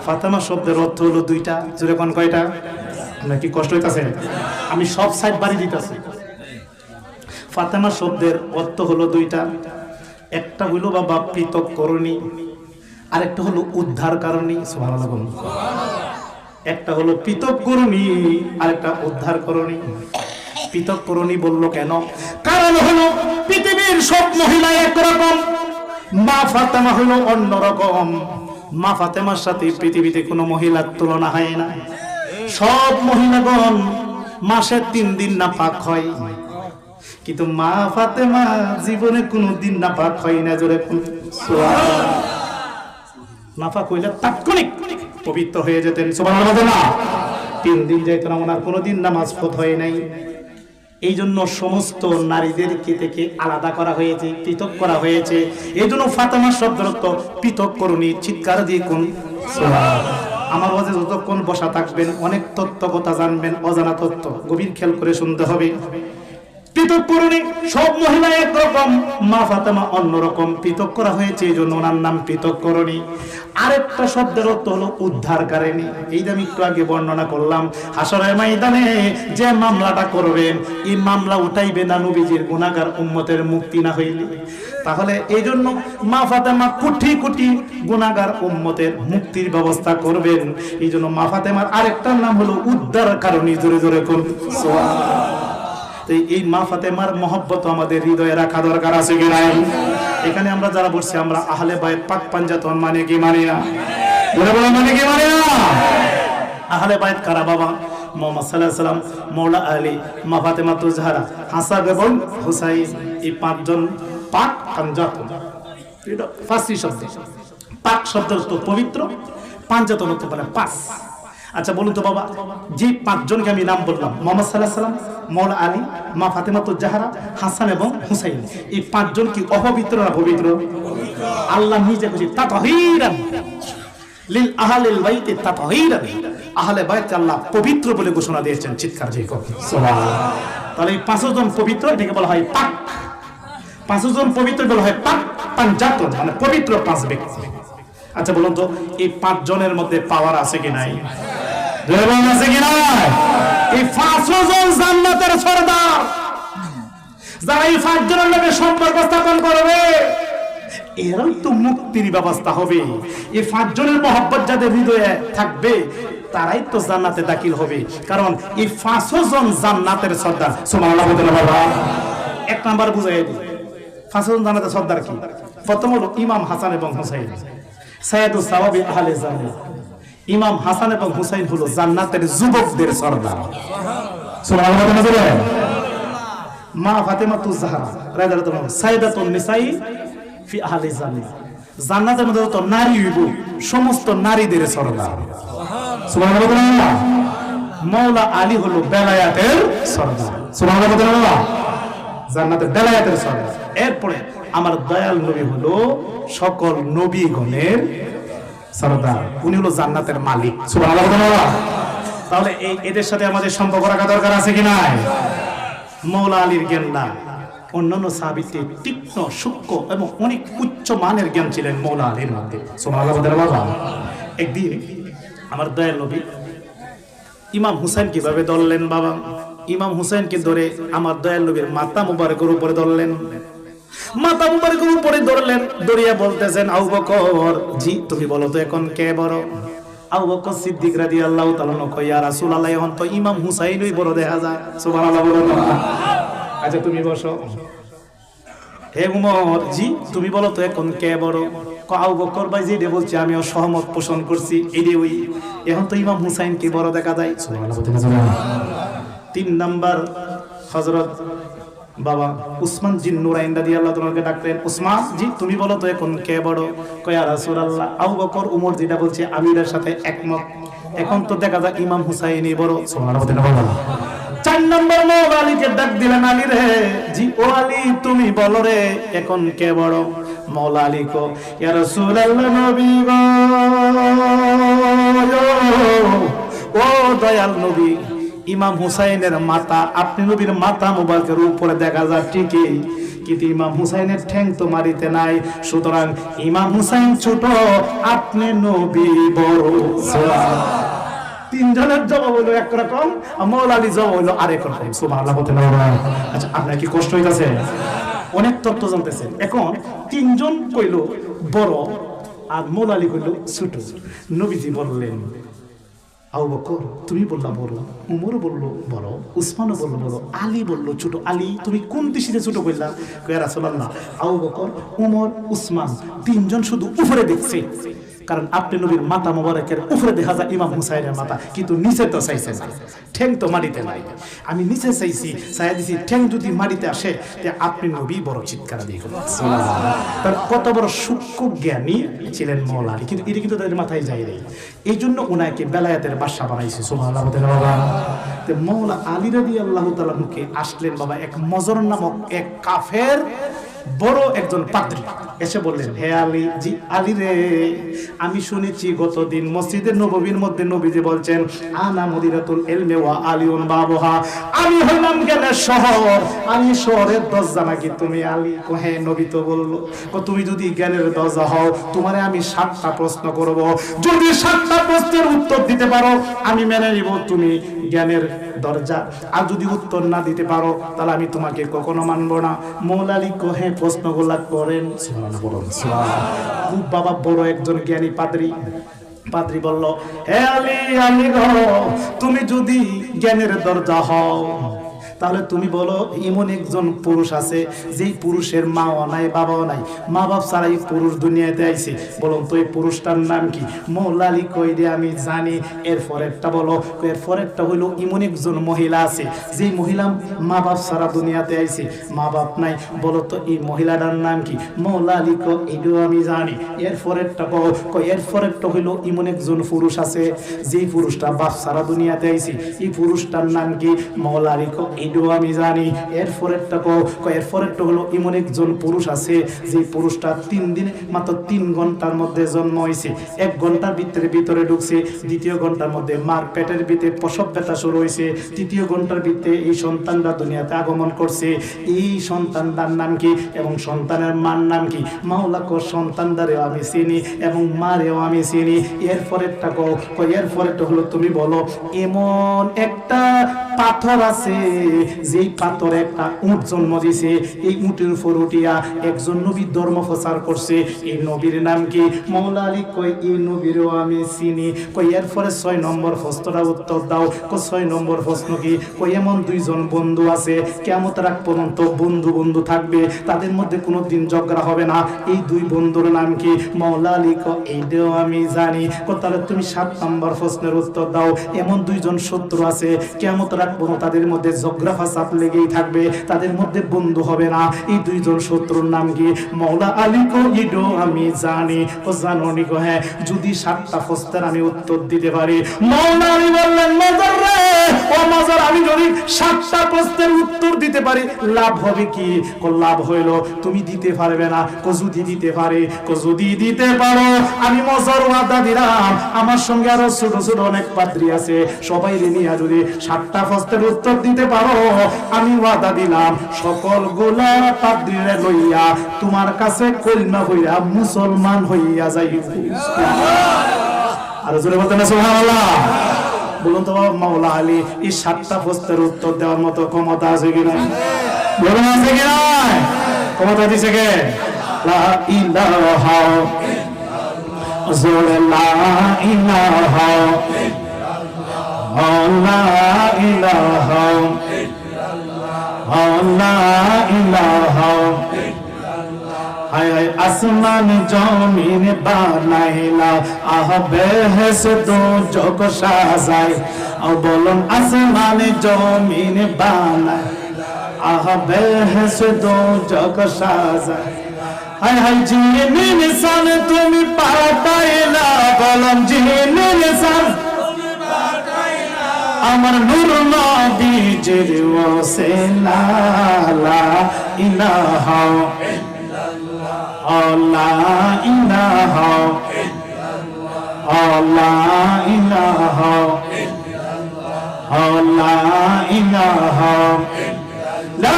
ফাতেমা শব্দের অর্থ হলো দুইটা। জোরে কোন কয়টা? আপনার কি কষ্ট হইতাছে? আমি সব সাইড বাড়ি দিতেছি। ফাতেমা শব্দের অর্থ হলো দুইটা, একটা হইলো বাবা পৃথক করণী, আর একটা হলো উদ্ধার কারণী। সুবহানাল্লাহ বলুন। একটা হলো পৃথক করণী আর একটা উদ্ধার করণী। পৃথক করণী বললো কেন? কারণ হলো পৃথিবীর সব মহিলা একরকম, মা ফাতেমা হলো অন্যরকম। মা ফাতেমার সাথে পৃথিবীতে কোনো মহিলার তুলনা হয় না। সব মহিলাগণ মাসে 3 দিন নাপাক হয়, কিন্তু মা ফাতেমা জীবনে কোনো দিন নাপাক হয় না। জোরে নাপাক হইলে তাৎক্ষণিক পবিত্র হয়ে যেতেন। সুবহানাল্লাহ। 3 দিন যাইত না, ওনার কোনোদিন নামাজ পড় হয় নাই। এই জন্য সমস্ত নারীদেরকে থেকে আলাদা করা হয়েছে, পৃথক করা হয়েছে। এই জন্য ফাতেমা শব্দের অর্থ পৃথক করণী। চিৎকার দিয়ে কোন আমার ওয়াজে যতক্ষণ বসা থাকবেন অনেক তথ্য কথা জানবেন, অজানা তথ্য গভীর খেয়াল করে শুনতে হবে। পৃথক করণী, সব মহিলা একরকম, মা ফাতেমা অন্যরকম, পৃথক করা হয়েছে, এই জন্য ওনার নাম পৃথক করণী। আরেকটা শব্দের অর্থ হলো উদ্ধারকারিণী। এই যে আমি একটু আগে বর্ণনা করলাম, হাসরের ময়দানে যে মামলাটা করবেন, এই মামলা উঠাইবে না নবীজির গুনাহগার উম্মতের মুক্তি না হইলে। তাহলে এই জন্য মা ফাতেমা কোটি কোটি গুনাহগার উম্মতের মুক্তির ব্যবস্থা করবেন। এই জন্য মা ফাতেমার আরেকটার নাম হলো উদ্ধারকারিণী। জোরে জোরে কোন সুবহানাল্লাহ। এই মা ফাতেমার মহব্বত আমাদের হৃদয়ে রাখা দরকার আছে কি নাই? এখানে আমরা যারা বসছি আমরা আহলে বায়ত পাক পাঞ্জাতন মানে কি মানি না? বলে বলে মানে কি মানি না? আহলে বায়ত কারা বাবা? মুহাম্মদ সাল্লাল্লাহু আলাইহি ওয়াসাল্লাম, মাওলা আলী, মা ফাতেমা তুজহারা, হাসান এবং হুসাইন, এই 5 জন পাক পাঞ্জাতন। এটা ফার্সি শব্দ। পাক শব্দ তো পবিত্র, পাঞ্জাতন তো মানে পাঁচ। আচ্ছা বলুন তো বাবা, যে পাঁচজনকে আমি নাম বললাম, মোহাম্মদ সাল্লাল্লাহু আলাইহি ওয়াসাল্লাম, মাওলা আলী, মা ফাতেমাতুজ জাহরা, হাসান এবং হুসাইন, এই পাঁচজন কি অপবিত্র না পবিত্র? আল্লাহ নিজে বলেছেন তাতাহীরান লিল আহলিল বাইতি তাতাহীরান, আহলে বাইত আল্লাহ পবিত্র বলে ঘোষণা দিয়েছেন। চিৎকার দিয়ে কর সুবহানাল্লাহ। তাহলে এই পাঁচজন পবিত্র, এটাকে বলা হয় পাক। পাঁচজন পবিত্র বলা হয় পাক, পাঞ্জাতন মানে পবিত্র পাঁচ ব্যক্তি। আচ্ছা বলুন তো, এই পাঁচজনের মধ্যে পাওয়ার আছে কি নাই? আছে কি নাই? এই পাঁচজন জান্নাতের সরদার, যারা এই পাঁচজনের লগে সম্পর্ক স্থাপন করবে এরাই তো মুক্তির ব্যবস্থা হবে। এই পাঁচজনের মহব্বত যাদের হৃদয়ে থাকবে তারাই তো জান্নাতে দাখিল হবে, কারণ এই পাঁচজন জান্নাতের সর্দার। সুবহানাল্লাহ বাবা। এক নাম্বার বুঝাই দিই, পাঁচজন জান্নাতের সর্দার কি? প্রথম হলো ইমাম হাসান এবং হুসাইন, সাইয়্যিদুস সাওয়াবি আহলে জান্নাত। ইমাম হাসান এবং হুসাইন হলো জান্নাতের যুবকদের সর্দার। সুবহানাল্লাহ। মা ফাতেমাতুজ জাহরা রাদিয়াল্লাহু আনহা সাইয়্যিদাতুন নিসাই ফি আহলি জান্নাত, জান্নাতের মধ্যে তো নারী হইব, সমস্ত নারীদের সর্দার। সুবহানাল্লাহ। মাওলা আলী হলো বেলায়াতের সর্দার। সুবহানাল্লাহ। জান্নাতের বেলায়াতের সর্দার। এরপরে আমার দয়াল নবী হলো সকল নবীগণের সর্দার, উনি হলো জান্নাতের মালিক। সুবহানাল্লাহ। তাহলে এদের সাথে আমাদের সম্পর্ক রাখা দরকার আছে কি নাই? মাওলা আলীর জ্ঞান না, অন্যান্য সাহাবীদের তীক্ষ্ণ সূক্ষ্ম এবং অনেক উচ্চ মানের জ্ঞান ছিলেন মাওলা আলীর মধ্যে। সুবহানাল্লাহ। একদিন আমার দয়াল নবী ইমাম হুসাইন কিভাবে ধরলেন বাবা? ইমাম হুসাইনকে ধরে আমার দয়াল নবীর মাথা মুবারকের উপরে ধরলেন, মাথা মুবারকের উপরে ধরলেন, ধরিয়া বলতেছেন আবু বকর, জি তুমি বলো তো এখন কে বড়? আবু বকর সিদ্দিক রাদিয়াল্লাহু তাআলা কয়, ইয়া রাসূলুল্লাহ, এখন তো ইমাম হুসাইনই বড় দেখা যায়। সুবহানাল্লাহ। আচ্ছা তুমি বসো। হে উমর, জি তুমি বলো তো এখন কে বড়? আবু বকর ভাই যেটা বলছে আমিও সহমত পোষণ করছি, এটাই ওই, এখন তো ইমাম হুসাইন কি বড় দেখা যায়। তিন নাম্বার হযরত বাবা উসমান জিন নুরাইন রাদিয়াল্লাহু তাআলাকে ডাকলেন, উসমান জি তুমি বলো তো এখন কে বড়? কয় ইয়া রাসূলুল্লাহ, আবু বকর উমর যেটা বলছে আমি এর সাথে একমত, এখন তো দেখা যায় ইমাম হুসাইনই বড়। সুবহানাল্লাহ। চার নম্বর মাওলা আলীকে ডাক দিলেন, আলী রে, জি ও আলী তুমি বলো রে এখন কে বড়? মাওলা আলী কো, ইয়া রাসূলুল্লাহ নবী গো, ও দয়াল নবী, ইমাম হুসাইনের মাথা আপনি নবীর মাথা মুবারকের উপরে দেখা যায় ঠিকই, কিন্তু ইমাম হুসাইনের ঠ্যাং তো মারিতে নাই, সুতরাং ইমাম হুসাইন ছোট, আপনি নবী বড়। তিনজনের জবাব হলো একরকম, মাওলা আলী জবাব হলো আরেক রকম। সুবহানাল্লাহ। আচ্ছা আপনার কি কষ্ট হইতাছে? অনেক তথ্য জানতেছেন। এখন তিনজন কইলো বড় আর মাওলা আলী কইলো ছোট। নবীজি বললেন, আবু বকর তুমি বললা বড়, উমরও বললো বড়, উসমানও বললো বড়, আলী বললো ছোট। আলী তুমি কোন দৃষ্টিতে ছোট বললা? ইয়া রাসূলুল্লাহ, আবু বকর, উমর, উসমান তিনজন শুধু উপরে দেখছে, কারণ আপনি নবীর মাথা মোবারকের উপরে দেখা যায় ইমাম হুসাইনের মাথা, কিন্তু নিচে তো চাইছে না, ঠ্যাং তো মাটিতে নাই। আমি নিচে চাইছি, চাইয়া দিছি, ঠ্যাং যদি মাটিতে আসে তে আপনি নবী বড়। চিৎকার দিয়ে তার কত বড় সূক্ষ্ম জ্ঞানী ছিলেন মাওলা আলী, কিন্তু এটা কিন্তু তাদের মাথায় যায় নাই, এই জন্য ওনাকে বেলায়েতের বাদশা বানাইছে। সুবহানাল্লাহ। মাওলা আলী রাদিয়াল্লাহু তাআলা কে আসলেন বাবা এক মজর নামক এক কাফের বড় একজন পাদ্রী, এসে বললেন, হে আলী, জি আলী রে, আমি শুনেছি গতদিন মসজিদে নববীর মধ্যে নবীজি বলছেন আনা মদিনাতুল ইলমি ওয়া আলিউন বাবুহা, আমি হলাম জ্ঞানের শহর, আমি শহরের দরজা নাকি তুমি? আলী কো হ্যাঁ, নবী তো বললো, তুমি যদি জ্ঞানের দরজা হও তোমারে আমি 7টা প্রশ্ন করব, যদি 7টা প্রশ্নের উত্তর দিতে পারো আমি মেনে নিব তুমি জ্ঞানের দরজা, আর যদি উত্তর না দিতে পারো তাহলে আমি তোমাকে কখনো মানব না। মাওলা আলী কো হ্যাঁ প্রশ্নগুলা করেন। খুব বাবা বড় একজন জ্ঞানী পাদ্রী। পাদ্রী বলল, হে আলী, আলী গো, তুমি যদি জ্ঞানের দরজা হও তাহলে তুমি বলো এমন একজন পুরুষ আছে যেই পুরুষের মাও নাই বাবাও নাই, মা বাপ ছাড়াই পুরুষ দুনিয়াতে আইছে, বলুন তো এই পুরুষটার নাম কি? মৌলা আলী কই রে আমি জানি। এরপর একটা বলো, এরপর একটা হইলো এমন একজন মহিলা আছে যেই মহিলা মা বাপ ছাড়া দুনিয়াতে আইছে, মা বাপ নাই, বলো তো এই মহিলাটার নাম কি? মৌলা আলী কো এটাও আমি জানি। এরপর একটা এরপর একটা হইলো এমন একজন পুরুষ আছে যেই পুরুষটা বাপ ছাড়া দুনিয়াতে আইছে, এই পুরুষটার নাম কি? মৌলা আলী কো এটাও আমি জানি। এরপর একটা এরপর একটা হলো এমন একজন পুরুষ আছে যে পুরুষটা 3 দিন মাত্র 3 ঘন্টার মধ্যে জন্ম হয়েছে, 1 ঘন্টার ভিতরে ঢুকছে, দ্বিতীয় ঘন্টার মধ্যে মার পেটের ভিতরে প্রসব ব্যথা শুরু হয়েছে, তৃতীয় ঘন্টার ভিতরে এই সন্তানটা দুনিয়াতে আগমন করছে। এই সন্তানটার নাম কি এবং সন্তানের মার নাম কি? মাওলা কো সন্তানদারেও আমি চিনি এবং মারেও আমি চিনি। এরপরেরটা এরপরেরটা হলো তুমি বলো এমন একটা পাথর আছে যেই পাথরে একটা উট জন্ম দিছে, এই উটের উপর উঠিয়া একজন নবী ধর্ম প্রচার করছে, এই নবীর নাম কি? মৌলা আলী কই এই নবীরও আমি চিনি। এরপরে 6 নম্বর প্রশ্নটা উত্তর দাও। 6 নম্বর প্রশ্ন কি? এমন 2 জন বন্ধু আছে কিয়ামত রাত পর্যন্ত বন্ধু বন্ধু থাকবে, তাদের মধ্যে কোনো দিন ঝগড়া হবে না, এই 2 বন্ধুর নাম কি? মৌলা আলী কই এইটাও আমি জানি। তাহলে তুমি 7 নম্বর প্রশ্নের উত্তর দাও। এমন 2 জন শত্রু আছে কিয়ামত রাত পর্যন্ত তাদের মধ্যে ঝগড়া ফাসাদ লেগেই থাকবে, তাদের মধ্যে বন্ধু হবে না, এই 2 জন শত্রুর নাম কি? মৌলা আলী কো এটাও আমি জানি। জানো নি গো? হ্যাঁ, যদি 7টা প্রশ্নের আমি উত্তর দিতে পারি। মৌলা আলী বললেন মাজার রে ও মাজার, আমি যদি 7টা প্রশ্নের উত্তর দিতে পারি লাভ হবে কি? লাভ হইলো তুমি দিতে পারবে না। যদি দিতে পারে, যদি দিতে পারো, আমি মজার ওয়াদা দিলাম আমার সঙ্গে আরো ছোট ছোট অনেক পাদ্রী আছে, সবাই নিয়ে যদি 7টা প্রশ্নের উত্তর দিতে পারো, আমি ওয়াদা দিলাম সকলগুলা পাদ্রীরে লইয়া তোমার কাছে কলিমা হইয়া মুসলমান হইয়া যাইব। আর জোরে বলতে না সুবহানাল্লাহ। বলুন তো মাওলা আলী এই 7টা প্রশ্নের উত্তর দেওয়ার মতো ক্ষমতা আছে কি নাই? বলুন আছে কি নাই? ক্ষমতা দিছে কে? লা ইলাহা জোরে লা ইলাহা লা ইলাহা লা ইলাহা। হায় হায় আসমান জমিন বানাইলা, আহ বেহেস দো জগ সাজাই। বলুন আসমান জমিন বানাইলা, আহ বেহেস দো জগ সাজাই। হায় হায় জিন ইনসান তুমি পাঠাইলা, বলুন জিন ইনসান আমার নূর নবীজির ওসিলা। লা ইলাহা লা ইলাহা লা ইলাহা লা ইলাহা লা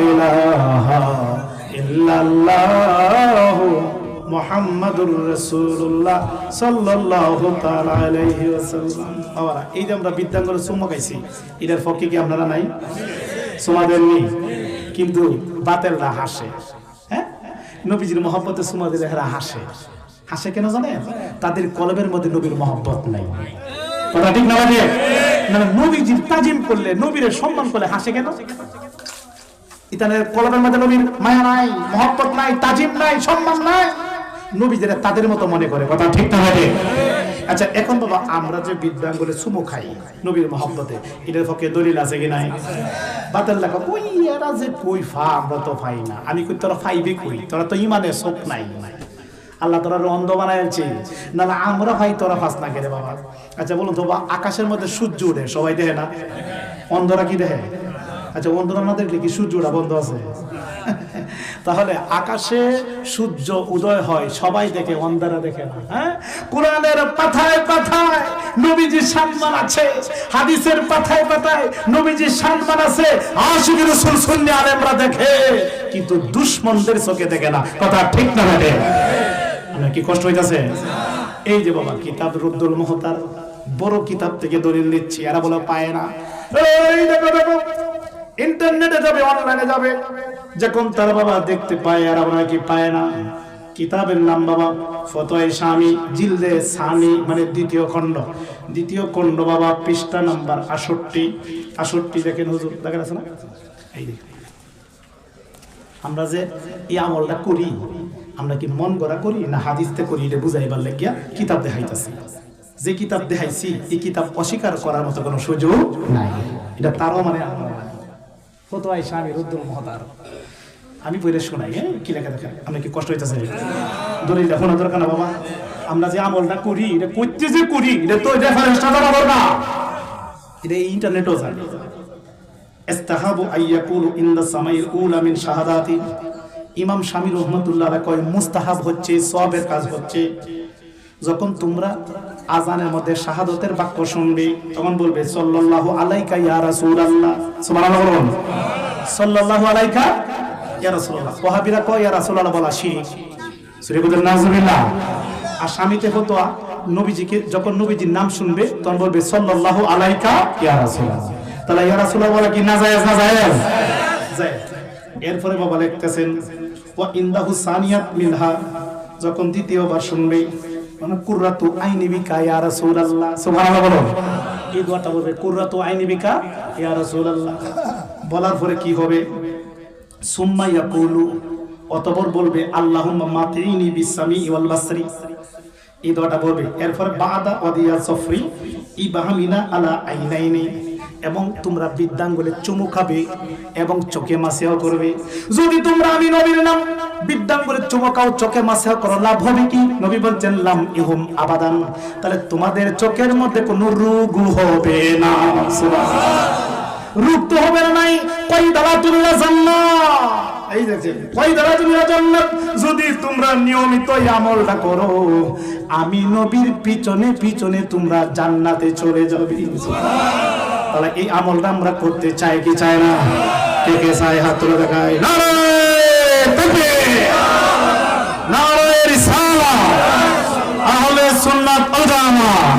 ইলাহা ইল্লাল্লাহু মুহাম্মাদুর রাসূলুল্লাহ সাল্লাল্লাহু তাআলা আলাইহি ওয়াসাল্লাম। বাবা, এই যে আমরা বিদ্যাঙ্গরে চুম্মা খাইছি, এটার পক্ষে কি আপনারা নাই? চুমা দেননি, কিন্তু বাতেলরা হাসে। হ্যাঁ, নবীজির মহব্বতে চুমা দিলে এরা হাসে। হাসে কেন জানেন? তাদের কলবের মধ্যে নবীর মহব্বত নাই। কথা ঠিক না? বাজে না? নবীজির তাজিম করলে, নবীর সম্মান করলে হাসে কেন? ইতানের কলবের মধ্যে নবীর মায়া নাই, মহব্বত নাই, তাজিম নাই, সম্মান নাই, নবীদের তাদের মতো মনে করে। কথা ঠিক না? বাজে। আচ্ছা, এখন বাবা আমরা যে বিদ্যাঙ্গলে চুমো খাই নবীর মহব্বতে, এটার পক্ষে দলিল আছে কি নাই? বাতেল লেখা কই এরা যে কই ফা, আমরা তো পাই না। আমি কই তোরা ফাইবে কই? তোরা তো ইমানে চোখ নাই। আল্লাহ তোরা অন্ধ বানাইছে, না আমরা ভাই তোরা ফাঁস না কেড়ে বাবা। আচ্ছা বলুন তো, আকাশের মধ্যে সূর্য উঠে, সবাই দেখে না? অন্ধরা কি দেখে? আচ্ছা, অন্ধরা না দেখলে কি সূর্যটা বন্ধ আছে? তাহলে আকাশে সূর্য উদয় হয়, সবাই দেখে, অন্ধরা দেখে না। হ্যাঁ, কোরআনের পাতায় পাতায় নবীজির সম্মান আছে, হাদিসের পাতায় পাতায় নবীজির সম্মান আছে। আশিক রাসূল সুন্নি আলেমরা দেখে, কিন্তু দুশমনদের চোখে দেখে না। কথা ঠিক না? বাজে। আপনার কি কষ্ট হইতাছে? এই যে বাবা কিতাব রুদ্দুল মুহতার, বড় কিতাব থেকে দলিল দিচ্ছি, এরা বলে পায় না। এই দেখো দেখো, ইন্টারনেটে যাবে, অনলাইনে যাবে, যখন তার বাবা দেখতে পায় আর আমরা কি পায় না। কিতাবের নাম বাবা ফতোয়া শামি জিলদে সানি মানে দ্বিতীয় খণ্ড বাবা পৃষ্ঠা নাম্বার 68 দেখেন হুজুর, দেখেন আছে না? এই দেখেন, আমরা যে এই আমলটা করি, আমরা কি মন গড়া করি না হাদিসতে করি, এটা বুঝাইবার লাগিয়া কিতাব দেখাইতাছি। যে কিতাব দেখাইছি এই কিতাব অস্বীকার করার মতো কোনো সুযোগ নাই। এটা তারও মানে ফতোয়া শামি রুদ্দুল মুহতার আমি পড়ে শোনাই, হ্যাঁ কি লেখা দেখেন, আমরা কি কষ্ট হইতেছে? দলিল শোনা দরকার না বাবা। আমরা যে আমলটা করি এটা করতে যে করি এটা তো রেফারেন্সটা জানা দরকার, এটা ইন্টারনেটও জানে। ইস্তাহাবু আইয়াকুলু ইনদা সামাইল উলা মিন শাহাদাতি, ইমাম শামী রাহমাতুল্লাহ আলাইহি কয় মুস্তাহাব হচ্ছে, সওয়াবের কাজ হচ্ছে, যখন তোমরা আজানের মধ্যে শাহাদাতের বাক্য শুনবে তখন বলবে সাল্লাল্লাহু আলাইকা ইয়া রাসূলুল্লাহ, সুবহানাল্লাহ বলুন, সাল্লাল্লাহু আলাইকা ইয়া রাসূলুল্লাহ। ওয়াহাবীরা কয় ইয়া রাসূলুল্লাহ বলা শিরক, সূরা বলেন নাউজুবিল্লাহ। আর শামীতে ফতোয়া নবীজিকে যখন নবীজির নাম শুনবে তখন বলবে সাল্লাল্লাহু আলাইকা ইয়া রাসূলুল্লাহ। তাহলে ইয়া রাসূলুল্লাহ বলা কি না জায়েজ? না জায়েজ, জায়েজ। এরপরে বাবা লিখতেছেন ওয়া ইনদাহু সানিয়াত মিনহা, যখন দ্বিতীয়বার শুনবে মানে কুররাতু আইনি বিকা ইয়া রাসূলুল্লাহ, সুবহানাল্লাহ বলুন। এই দোয়াটা বলবে কুররাতু আইনি বিকা ইয়া রাসূলুল্লাহ। বলার পরে কি হবে? সুম্মা ইয়াকুলু, অতঃপর বলবে আল্লাহুম্মা মাতিনি বিসামি ওয়াল বাসরি, এই দোয়াটা বলবে। এরপর বাদা ওয়াদিয়া সফরি ইবাহামিনা আলা আইনাইনি, এবং তোমরা বৃদ্ধাঙ্গুলে চুমু খাবে এবং চোখে মাসিয়া করবে। যদি তোমরা আমি নবীর নাম বৃদ্ধাঙ্গুলে চুমু খাও, চোখে মাসিয়া করো, লাভ হবে কি? নবী বলছেন লাম ইহুম আবাদান, তাহলে তোমাদের চোখের মধ্যে কোনো রোগ হবে না। সুবহানাল্লাহ, রোগ তো হবে না। নাই কয়দালাতুল্লাহ জান্নাত, এই দেখেন কয়দালাতুল্লাহ জান্নাত। যদি তোমরা নিয়মিত এই আমলটা করো, আমি নবীর পিছনে পিছনে তোমরা জান্নাতে চলে যাবে। সুবহানাল্লাহ। তাহলে এই আমলটা আমরা করতে চাই কি চাই না? কে কে চাই হাত তুলে দেখায়। নারে তাকবীর, নারে রিসালাত, আহলে সুন্নাত ওয়াল জামাত,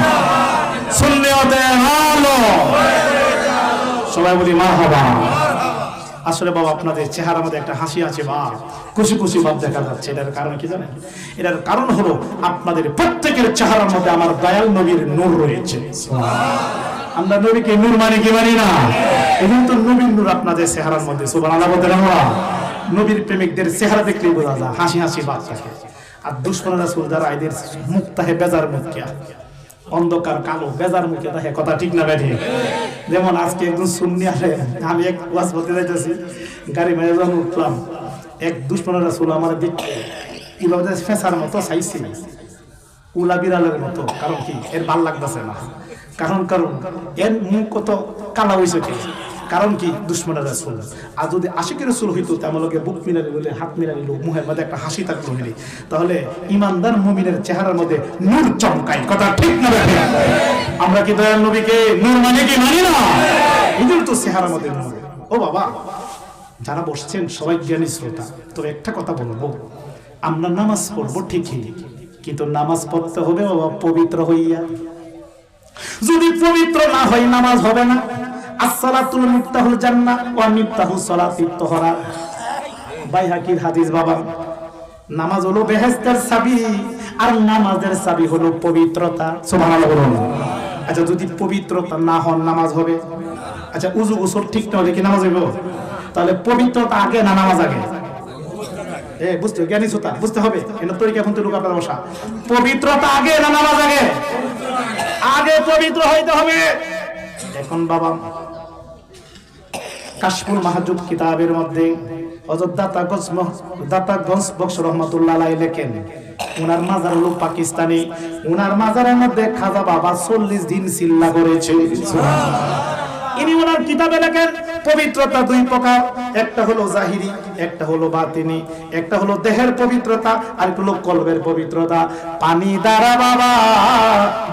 সুন্নিয়তে আলো, সবাই বলি মারহাবা। আসলে বাবা আপনাদের চেহারার মধ্যে একটা হাসি আছে বা খুশি খুশি ভাব দেখা যাচ্ছে। এটার কারণ কি জানেন? এটার কারণ হলো আপনাদের প্রত্যেকের চেহারার মধ্যে আমার দয়াল নবীর নূর রয়েছে। আমরা নবীকে নূর মানে কি মানি না? এই তো নবীর নূর আপনাদের চেহারার মধ্যে। সুবহানাল্লাহ বলতে আমরা নবীর প্রেমিকদের চেহারা দেখলেই বোঝা যায় হাসি হাসি ভাব থাকে। আর দুশমনেরা সুলদার আইদের মুখ তাহে বেজার মুখিয়া, অন্ধকার কালো বেজার মুখে তাহে, কথা ঠিক না বেঠি? যেমন আজকে একজন সুন্নি আসে, আমি এক ওয়াজ বলতে যাইতেছি, গাড়ি মেরে যখন উঠলাম, এক দুশমনেরা সুল আমার দেখতে কিভাবে ফেসার মতো চাইছি, উলা বিড়ালের মতো। কারণ কি? এর ভাল লাগতেছে না। কারণ এর মুখ কত কালা হয়েছে। কারণ কি? দুশমনের রাসূল। আর যদি আশিকের রাসূল হইতো তেমন লোকে বুক মিলারি বলে হাত মিলারি লোক মুখের মধ্যে একটা হাসি থাকলো হইলে, তাহলে ইমানদার মুমিনের চেহারার মধ্যে নূর চমকায়। কথা ঠিক না? আমরা কি দয়াল নবীকে নূর মানে কি মানি না? এদের তো চেহারার মধ্যে নূর। ও বাবা, যারা বসছেন সবাই জ্ঞানী শ্রোতা, তো একটা কথা বলবো, আমরা নামাজ পড়বো ঠিকই, কিন্তু নামাজ পড়তে হবে বাবা পবিত্র হইয়া। যদি পবিত্র না হয় নামাজ হবে না। আসসালাতুল মিফতাহুল জান্নাহ ওয়া মিফতাহুস সালাতিত তাহরা, বাইহাকির হাদিস বাবা। নামাজ হলো বেহেশতের চাবি, আর নামাজের চাবি হলো পবিত্রতা। সুবহানাল্লাহ বলুন। আচ্ছা, যদি পবিত্রতা না হন নামাজ হবে? আচ্ছা, উযু গোসল ঠিক না হলে কি নামাজ হবে? তাহলে পবিত্রতা আগে না নামাজ আগে? বুঝতে জ্ঞানী শ্রোতা বুঝতে হবে। এর তরিকা এখন তো লোক আপনারা বসা, পবিত্রতা আগে না নামাজ আগে? আগে পবিত্র হইতে হবে। এখন বাবা কাশফুল মাহজুব কিতাবের মধ্যে হযরত দাতাগঞ্জ বক্স রহমাতুল্লাহ আলাইহি লেখেন, ওনার মাজার হলো পাকিস্তানি, ওনার মাজারের মধ্যে খাজা বাবা 40 দিন সিল্লা করেছে। ইনি ওনার কিতাবে লেখেন পবিত্রতা দুই প্রকার, একটা হলো জাহিরি, একটা হলো বাতিনি। একটা হলো দেহের পবিত্রতা, আর একটা হলো কলবের পবিত্রতা। পানি দ্বারা বাবা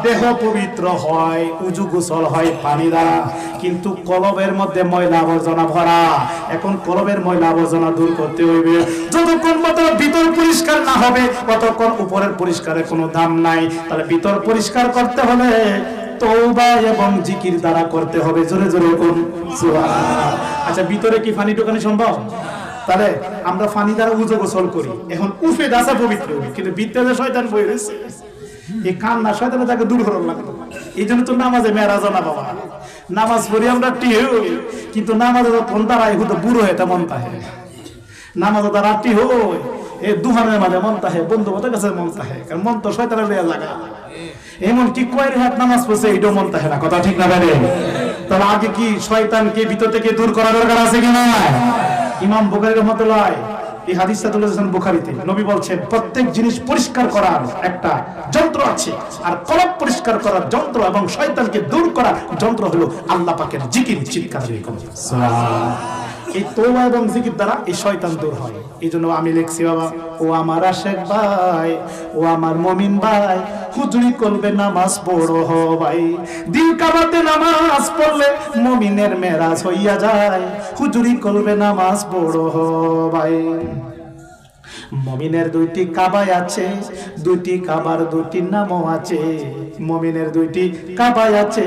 দেহ পবিত্র হয়, উজু গোসল হয় পানি দ্বারা, কিন্তু কলবের মধ্যে ময়লা আবর্জনা ভরা। এখন কলবের ময়লা আবর্জনা দূর করতে হইবে। যতক্ষণ মতো ভিতর পরিষ্কার না হবে ততক্ষণ উপরের পরিষ্কারের কোনো দাম নাই। তাহলে ভিতর পরিষ্কার করতে হলে তওবা এবং জিকির দ্বারা করতে হবে। জোরে জোরে কোন সুবহানাল্লাহ। আচ্ছা, ভিতরে কি পানি ঢোকানো সম্ভব? তাহলে আমরা পানি দ্বারা উজু গোসল করি, এখন উফে দাসা পবিত্র হই, কিন্তু বিদ্যাতে শয়তান বই রয়েছে, এই কান্না শয়তানে তাকে দূর করার লাগতো। এই জন্য তো নামাজে মেরাজ না বাবা, নামাজ পড়ি আমরা টিহে হই, কিন্তু নামাজে যখন দাঁড়াই হুতো বুড়ো হয় তা মন তাহে, নামাজে তারা টি হই এই দুহানের মাঝে মন তাহে, বন্ধু বান্ধবের কাছে মন তাহে, কারণ মন তো শয়তানের লইয়া লাগা। এমন কি কয়ের হাত নামাজ পড়ছে এইটাও মন তাহে না, কথা ঠিক না বাইরে? তাহলে আগে কি শয়তানকে ভিতর থেকে দূর করা দরকার আছে কি না? ইমাম বুখারী রাহমাতুল্লাহ এই হাদিসটা তুলেছেন বুখারীতে। নবী বলছেন প্রত্যেক জিনিস পরিষ্কার করার একটা যন্ত্র আছে, আর কলব পরিষ্কার করার যন্ত্র এবং শয়তানকে দূর করার যন্ত্র হলো আল্লাহ পাকের জিকির, চিৎকার সুবহানাল্লাহ। এই তওবা এবং জিকির দ্বারা এই শয়তান দূর হয়। এই জন্য আমি লিখছি বাবা, ও আমার আশেক ভাই, ও আমার মুমিন ভাই, হুজুরি করবে নামাজ পড়ো ভাই। দিল কাবাতে নামাজ পড়লে মুমিনের মেরাজ হইয়া যায়, হুজুরি করবে নামাজ পড়ো ভাই। মুমিনের দুইটি কাবা আছে, দুইটি কাবার দুইটি নামও আছে। মুমিনের দুইটি কাবা আছে,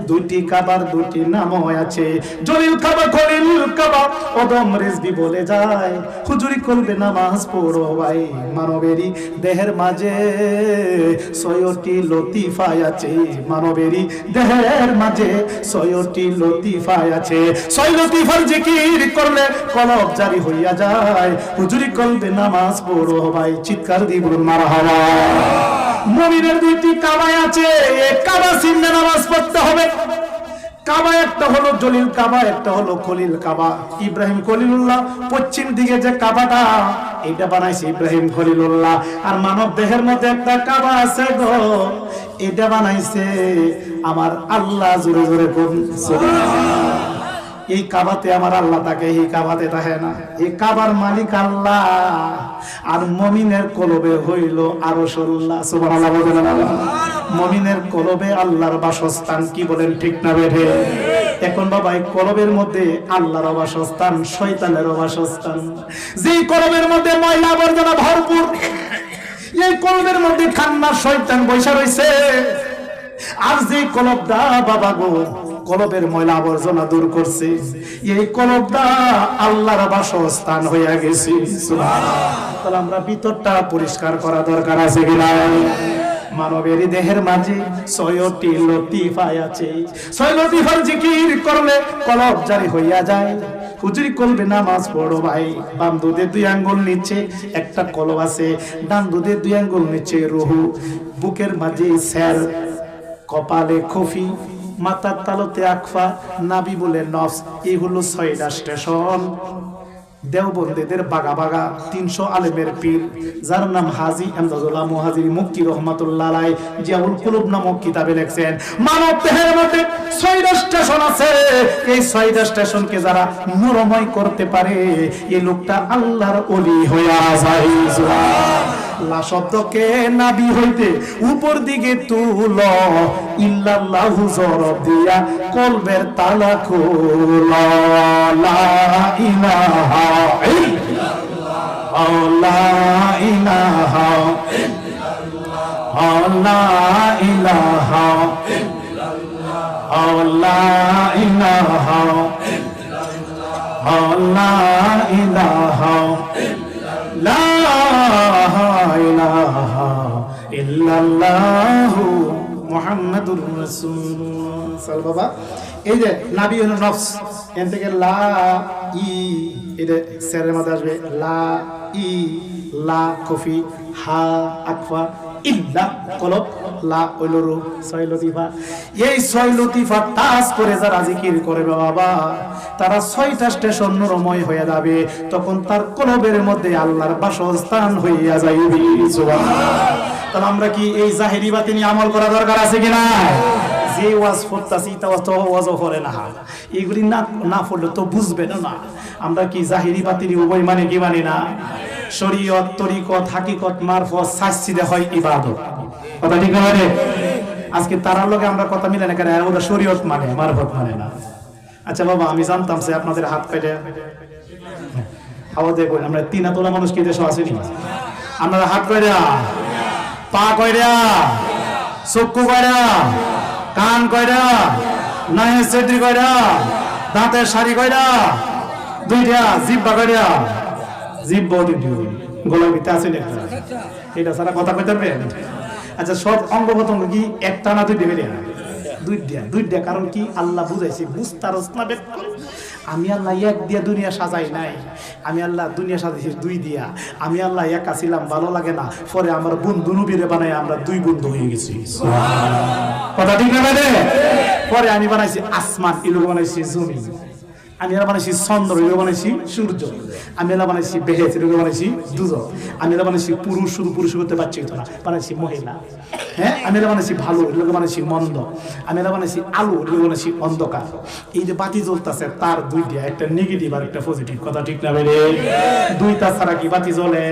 দুইটি কাবার দুইটি নামও আছে। জলিল কাবা, খলিল কাবা, ওদম রিজভি বলে যায়, হুজুরি করবে নামাজ পড়ো ভাই। মানবেরই দেহের মাঝে ৬০টি লতিফা আছে, মানবেরই দেহের মাঝে ৬০টি লতিফা আছে। ৬ লতিফার জিকির করলে কলব জারি হইয়া যায়, হুজুরি করবে নামাজ পড়ো ভাই। চিৎকার দিয়ে বলুন মারহাবা। মুমিনের দুইটি কাবা আছে, এক কাবা চিনে নামাজ পড়তে হবে। কাবা একটা হলো জলিল কাবা, একটা হলো খলিল কাবা। ইব্রাহিম খলিলুল্লাহ পশ্চিম দিকে যে কাবাটা, এটা বানাইছে ইব্রাহিম খলিলুল্লাহ। আর মানব দেহের মধ্যে একটা কাবা আছে গো, এটা বানাইছে আমার আল্লাহ। জোরে জোরে বলুন সুবহানাল্লাহ। এই কাবাতে আমার আল্লাহ থাকে, এই কাবাতে থাকে না। এই কাবার মালিক আল্লাহ, আর মুমিনের কলবে হইল আরশুল্লাহ। সুবহানাল্লাহ বলেন। মুমিনের কলবে আল্লাহর বাসস্থান, কি বলেন ঠিক না বেঠে? এখন বাবা এই কলবের মধ্যে আল্লাহর বাসস্থান, শয়তানের বাসস্থান। যেই কলবের মধ্যে ময়লা আবর্জনা ভরপুর, এই কলবের মধ্যে খান্নার শয়তান বৈশা রইছে। আর যে কলবটা বাবা গো কলবের ময়লা আবর্জনা দূর করছে, এই কলবটা আল্লাহর বাসস্থান হইয়া গেছে। সুবহানাল্লাহ। তাহলে আমরা ভিতরটা পরিষ্কার করা দরকার আছে কিনা? মানবের দেহের মাঝে ৬০টি লতিফা আছে, ৬ লতিফার জিকির করলে কলব জারি হইয়া যায়, হুজুরি করবে নামাজ পড়ো ভাই। বাম দুধের 2 আঙ্গুল নিচে একটা কলব আছে, ডান দুধের 2 আঙ্গুল নিচে রুহু, বুকের মাঝে স্যার, কপালে খফি, মাথার তালুতে আকফা, নাভি বলে নফস। এই হলো 6টা স্টেশন। দেওবন্দেদের বাগা বাগা 300 আলেমের পীর, যার নাম হাজী আমদাদুল্লাহ মুহাজিরি মুক্তি রহমাতুল্লাহ আলাইহি জিয়াউল কুলুব নামক কিতাবে লিখছেন, মানব দেহের মধ্যে 6টা স্টেশন আছে। এই 6টা স্টেশনকে যারা নূরময় করতে পারে, এই লোকটা আল্লাহর ওলি হইয়া যায়। লা শব্দকে নাভি হইতে উপর দিকে তুল, ইল্লাল্লাহু জরব দিয়া কলবের তালা খোল। লা ইলাহা ইল্লাল্লাহ, লা ইলাহা ইল্লাল্লাহ, লা ইলাহা ইল্লাল্লাহ, লা ইলাহা ইল্লাল্লাহ, লা ইলাহা লা ইলাহা ইল্লাল্লাহু মুহাম্মাদুর রাসূলুল্লাহ। বাবা এই যে নাভি হলো নফস, এর থেকে লা ই, এটা সেরের মধ্যে আসবে লা ই, লা কফি, হা আকফা, ইল্লা কলব, লা হইল রূহ। 6 লতিফা। এই 6 লতিফা টাচ করে যারা জিকির করবে বাবা, তারা 6টা স্টেশন নূরময় হয়ে যাবে। তখন তার কলবের মধ্যে আল্লাহর বাসস্থান হইয়া যাইবে। সুবহানাল্লাহ। তাহলে আমরা কি এই জাহেরি বাতিনি আমল করা দরকার আছে কিনা? যে ওয়াজ করতেছি তা ওয়াজও করে না, এগুলি না পড়লে তো বুঝবে না। আমরা কি জাহেরি বাতিনি উভয় মানে কি মানে না? শরীয়ত, তরিকত, হাকিকত, মারফত, সাজসিদে হয় ইবাদত। কথা ঠিক না? আজকে তারার লগে আমরা কথা মিলে না কেন? ওরা শরীয়ত মানে, মারফত মানে না। আচ্ছা বাবা, আমি জানতাম যে আপনাদের হাত কাটে হাওয়া দিয়ে কই, আমরা 3 তোলা মানুষ কি দেশ আসেনি? আপনারা হাত কয়রা, পা কয়রা, চক্ষু কয়রা, কান কয়রা, নাহের চেদ্রি কয়রা, দাঁতের সারি কয়রা, 2টা, জিহ্বা কয়রা, জিভ দুইটি গলার ভিতরে আছে একটা, এটা সারা কথা কইতে পারবেন? আচ্ছা সব অঙ্গ প্রত্যঙ্গ কি একটা না দুইটা বেরিয়ে না? দুইটা। কারণ কি আল্লাহ বুঝাইছে, বুঝতারস না বেদ। আমি আল্লাহ এক দিয়া দুনিয়া সাজাই নাই, আমি আল্লাহ দুনিয়া সাজাইছি দুই দিয়া। আমি আল্লাহ একা ছিলাম, ভালো লাগে না, পরে আমার বন্ধু নবীরে বানাই আমরা দুই বন্ধু হয়ে গেছি। কথা ঠিক না রে? পরে আমি বানাইছি আসমান, এলো বানাইছি জমি, আমি এলা বানাইছি চন্দ্র, এলো বানাইছি সূর্য, আমি এলা বানাইছি বেহেস, এলো বানাইছি দুজক, আমি এলা বানাইছি পুরুষ, শুধু পুরুষ করতে পারছি না, বানাইছি মহিলা। হ্যাঁ, আমি এলা বানাইছি ভালো, এগুলো বানাইছি মন্দ, আমি এলা বানাইছি আলো, এগুলো বানাইছি অন্ধকার। এই যে বাতি জ্বলতেছে তার দুইটা, একটা নেগেটিভ আর একটা পজিটিভ। কথা ঠিক না বেরে? দুইটা ছাড়া কি বাতি জ্বলে?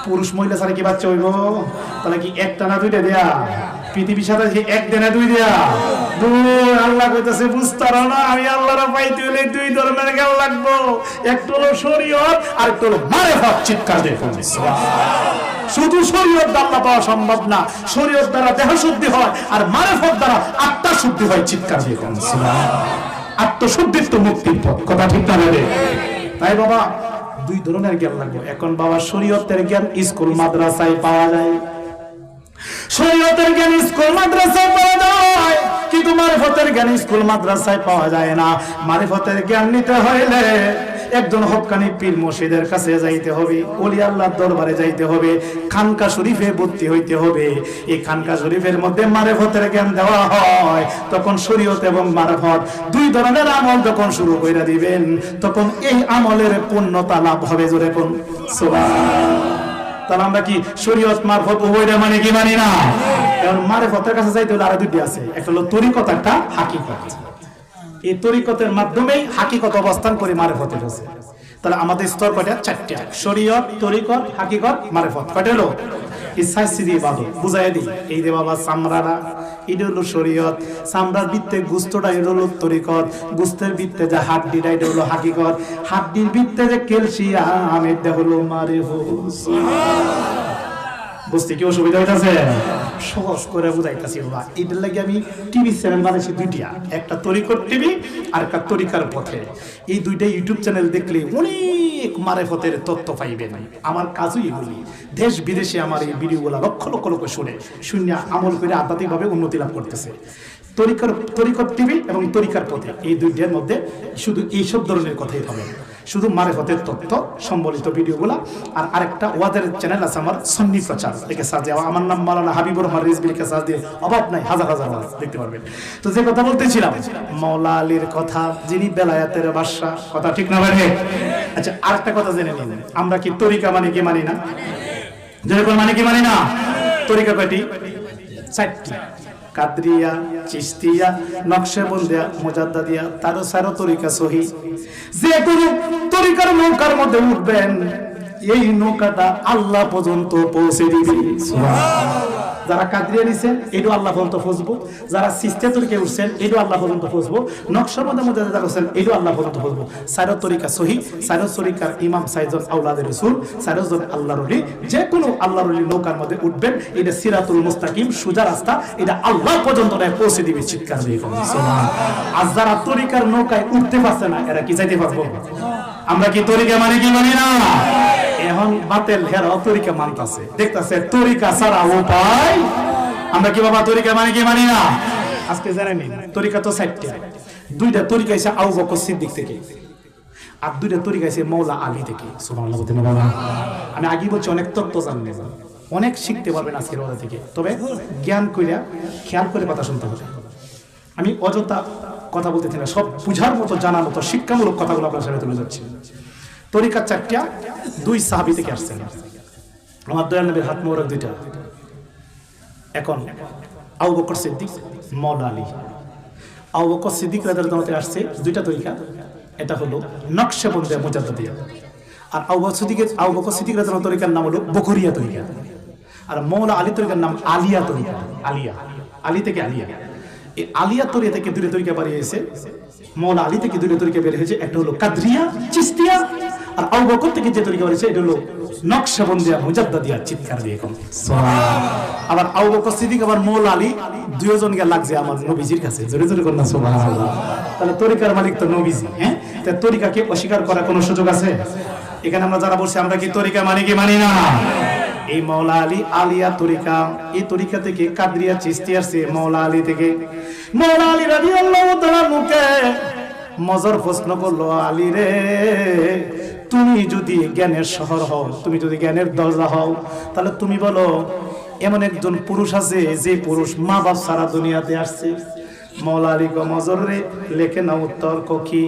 পুরুষ মহিলা ছাড়া কি বাচ্চা হইব? তাহলে কি একটা না দুইটা দেয়া? পৃথিবীর সাথে এক দেনা দুই দেয়া? আল্লাহ কইতাছে বুঝতারো না, আমি আল্লাহর পাইতে হলে দুই ধরনের জ্ঞান লাগবো, একটা হলো শরীয়ত আর একটা হলো মারিফত। চিৎকার দিয়ে শুধু শরীয়ত দ্বারা পাওয়া সম্ভব না, শরীয়ত দ্বারা দেহ শুদ্ধি হয় আর মারিফত দ্বারা আত্মা শুদ্ধি হয়। চিৎকার দিয়ে আত্মশুদ্ধির তো মুক্তির পথ। কথা ঠিক না বলে? তাই বাবা দুই ধরনের জ্ঞান লাগবে। এখন বাবা শরীয়তের জ্ঞান স্কুল মাদ্রাসায় পাওয়া যায়, শরীয়তের জ্ঞান স্কুল মাদ্রাসায় পাওয়া যায়, কিন্তু মারিফতের জ্ঞান স্কুল মাদ্রাসায় পাওয়া যায় না। মারিফতের জ্ঞান নিতে হইলে একজন হক্কানি পীর মুর্শিদের কাছে যাইতে হবে, ওলি আল্লাহর দরবারে যাইতে হবে, খানকা শরীফে ভর্তি হইতে হবে। এই খানকা শরীফের মধ্যে মারিফতের জ্ঞান দেওয়া হয়। তখন শরীয়ত এবং মারিফত দুই ধরনের আমল যখন শুরু করে দিবেন, তখন এই আমলের পূর্ণতা লাভ হবে। জোরে কোন সুবহানাল্লাহ। তাহলে আমরা কি শরীয়ত মারফত উভয়টা মানে কি মানি না? কারণ মারিফতের কাছে যাইতে হলে আরো দুটি আছে, একটা হলো তরিকত, একটা হাকিকত। এই তরিকতের মাধ্যমেই হাকিকত অবস্থান করে মারিফতে আছে। তাহলে আমাদের স্তর কয়টা? চারটা। শরীয়ত, তরিকত, হাকিকত, মারিফত। কয়টা হলো? এই সাইসি দিয়ে বাদল বুঝাই দিই। এই যে বাবা চামড়াটা, এটা হলো শরীয়ত, চামড়ার ভিত্তে গুস্তটা এটা হলো তরিকত, গুস্তের ভিত্তে যে হাড্ডিটা এটা হলো হাকিকত, হাড্ডির ভিত্তে যে ক্যালসিয়াম এটা হলো মারিফত। বুঝতে কি অসুবিধা হইতাছে? সহজ করে বুঝাইতাছি বাবা। এটার লাগে আমি টিভি চ্যানেল বানাইছি দুইটা, একটা তরিকত টিভি আর একটা তরিকার পথে। এই দুইটা ইউটিউব চ্যানেল দেখলে অনেক মারিফতের তথ্য পাইবেন। আমার কাজই এগুলি, দেশ বিদেশে আমার এই ভিডিওগুলো লক্ষ লক্ষ লোক শুনে আমল করে আধ্যাত্মিকভাবে উন্নতি লাভ করতেছে। তরিকত টিভি এবং তরিকার পথে, এই দুইটার মধ্যে শুধু এইসব ধরনের কথাই পাবেন, শুধু মারিফতের তথ্য সম্বলিত ভিডিওগুলা। আর আরেকটা ওয়াদের চ্যানেল আছে আমার, সুন্নি প্রচার, একে সার্চ দিয়ে, আমার নাম মাওলানা হাবিবুর রহমান রিজভিকে সার্চ দিয়ে অভাব নাই, হাজার হাজার ওয়াজ দেখতে পারবেন। তো যে কথা বলতেছিলাম, মাওলা আলীর কথা, যিনি বেলায়েতের বাদশা। কথা ঠিক না ভাই? আচ্ছা আরেকটা কথা জেনে নিন, আমরা কি তরিকা মানে কি মানি না? যেরকম মানে কি মানি না? তরিকা কয়টি? চারটি। কাদরিয়া, চিশতিয়া, নকশবন্দিয়া, মুজাদ্দাদিয়া, তারও সারো তরিকা সহি। যে কোনো তরিকার নৌকার মধ্যে উঠবেন, এই নৌকাটা আল্লাহ পর্যন্ত পৌঁছে দিবে। যারা কাদরিয়া নিছেন এটাও আল্লাহ পর্যন্ত পৌঁছবো, যারা চিশতিয়া তরিকায় উঠছেন এটাও আল্লাহ পর্যন্ত পৌঁছবো, নকশবন্দিয়া মুজাদ্দাদিয়া করছেন এটাও আল্লাহ পর্যন্ত পৌঁছবো। সারো তরিকা সহি, সারো তরিকার ইমাম সাইজন আওলাদের রাসূল, সারো জন আল্লাহর ওলি। যে কোনো আল্লাহর ওলি নৌকার মধ্যে উঠবেন, এটা সিরাতুল মুস্তাকিম, সোজা রাস্তা, এটা আল্লাহ পর্যন্ত পৌঁছে দিবে। চিৎকার দিয়ে সুবহানাল্লাহ। আর যারা তরিকার নৌকায় উঠতে পারছে না, এরা কি যাইতে পারবো? আমরা কি তরিকা মানে কি মানি না? এখন বাতেল হেরা তরিকা মানতাছে, দেখতাছে তরিকা ছাড়া উপায়। আমরা কি বাবা তরিকা মানে কি মানি না? আজকে জানেন তরিকা তো চারটা। দুইটা তরিকা এসে আবু বকর সিদ্দিক থেকে, আর দুইটা তরিকা এসে মাওলা আলী থেকে। সুবহানাল্লাহ। আমি আগেই বলছি অনেক তত্ত্ব জানবেন, অনেক শিখতে পারবেন আজকের ওয়াদা থেকে, তবে জ্ঞান কইরা খেয়াল করে কথা শুনতে হবে। আমি অযথা কথা বলতেছি না, সব বুঝার মতো, জানার মতো শিক্ষামূলক কথাগুলো আপনার সামনে তুলে যাচ্ছি। তরিকা চারটা, দুই সাহাবী থেকে আসছেন, আমার দয়াল নবীর হাত মোবারক দুইটা। এখন আবু বকর সিদ্দিক, মাওলা আলী। আবু বকর সিদ্দিক রাদিয়াল্লাহু আনহু আসছে দুইটা তরিকা, এটা হলো নকশবন্দিয়া, মুজাদ্দাদিয়া। আর আবু বকর সিদ্দিক রাদিয়াল্লাহু আনহু তরিকার নাম হলো বকরিয়া তরিকা। আর মাওলা আলী তরিকার নাম আলিয়া তরিকা। আলিয়া, আলী থেকে আলিয়া। এই আলিয়া তরিকা থেকে দুটো তরিকা বাড়িয়েছে, মাওলা আলী থেকে দুটো তরিকা বের হয়েছে, একটা হলো কাদরিয়া, চিশতিয়া। আর আবু বকর থেকে যে তরিকা বাড়িয়েছে এটা হলো নকশবন্দিয়া, মুজাদ্দাদিয়া। চিৎকার দিয়ে কোন সুবহানাল্লাহ। আবার আবু বকর সিদ্দিক আবার মাওলা আলী দুইজন গিয়ে লাগছে আমার নবীজির কাছে। জোরে জোরে কোন সুবহানাল্লাহ। তাহলে তরিকার মালিক তো নবীজি। হ্যাঁ, তা তরিকাকে অস্বীকার করার কোনো সুযোগ আছে? এখানে আমরা যারা বসছি আমরা কি তরিকা মানি কি মানি না? এই মাওলা আলী আলিয়া তরিকা, এই তরিকা থেকে কাদরিয়া চিশতি আসছে মাওলা আলী থেকে। মাওলা আলী রাদিয়াল্লাহু তাআলা মুখে মজর প্রশ্ন করলো, আলী রে তুমি যদি জ্ঞানের শহর হও, তুমি যদি জ্ঞানের দরজা হও, তাহলে তুমি বলো এমন একজন পুরুষ আছে যে পুরুষ মা বাপ সারা দুনিয়াতে আসছে। মাওলা আলী মজর রে লেখে না উত্তর কি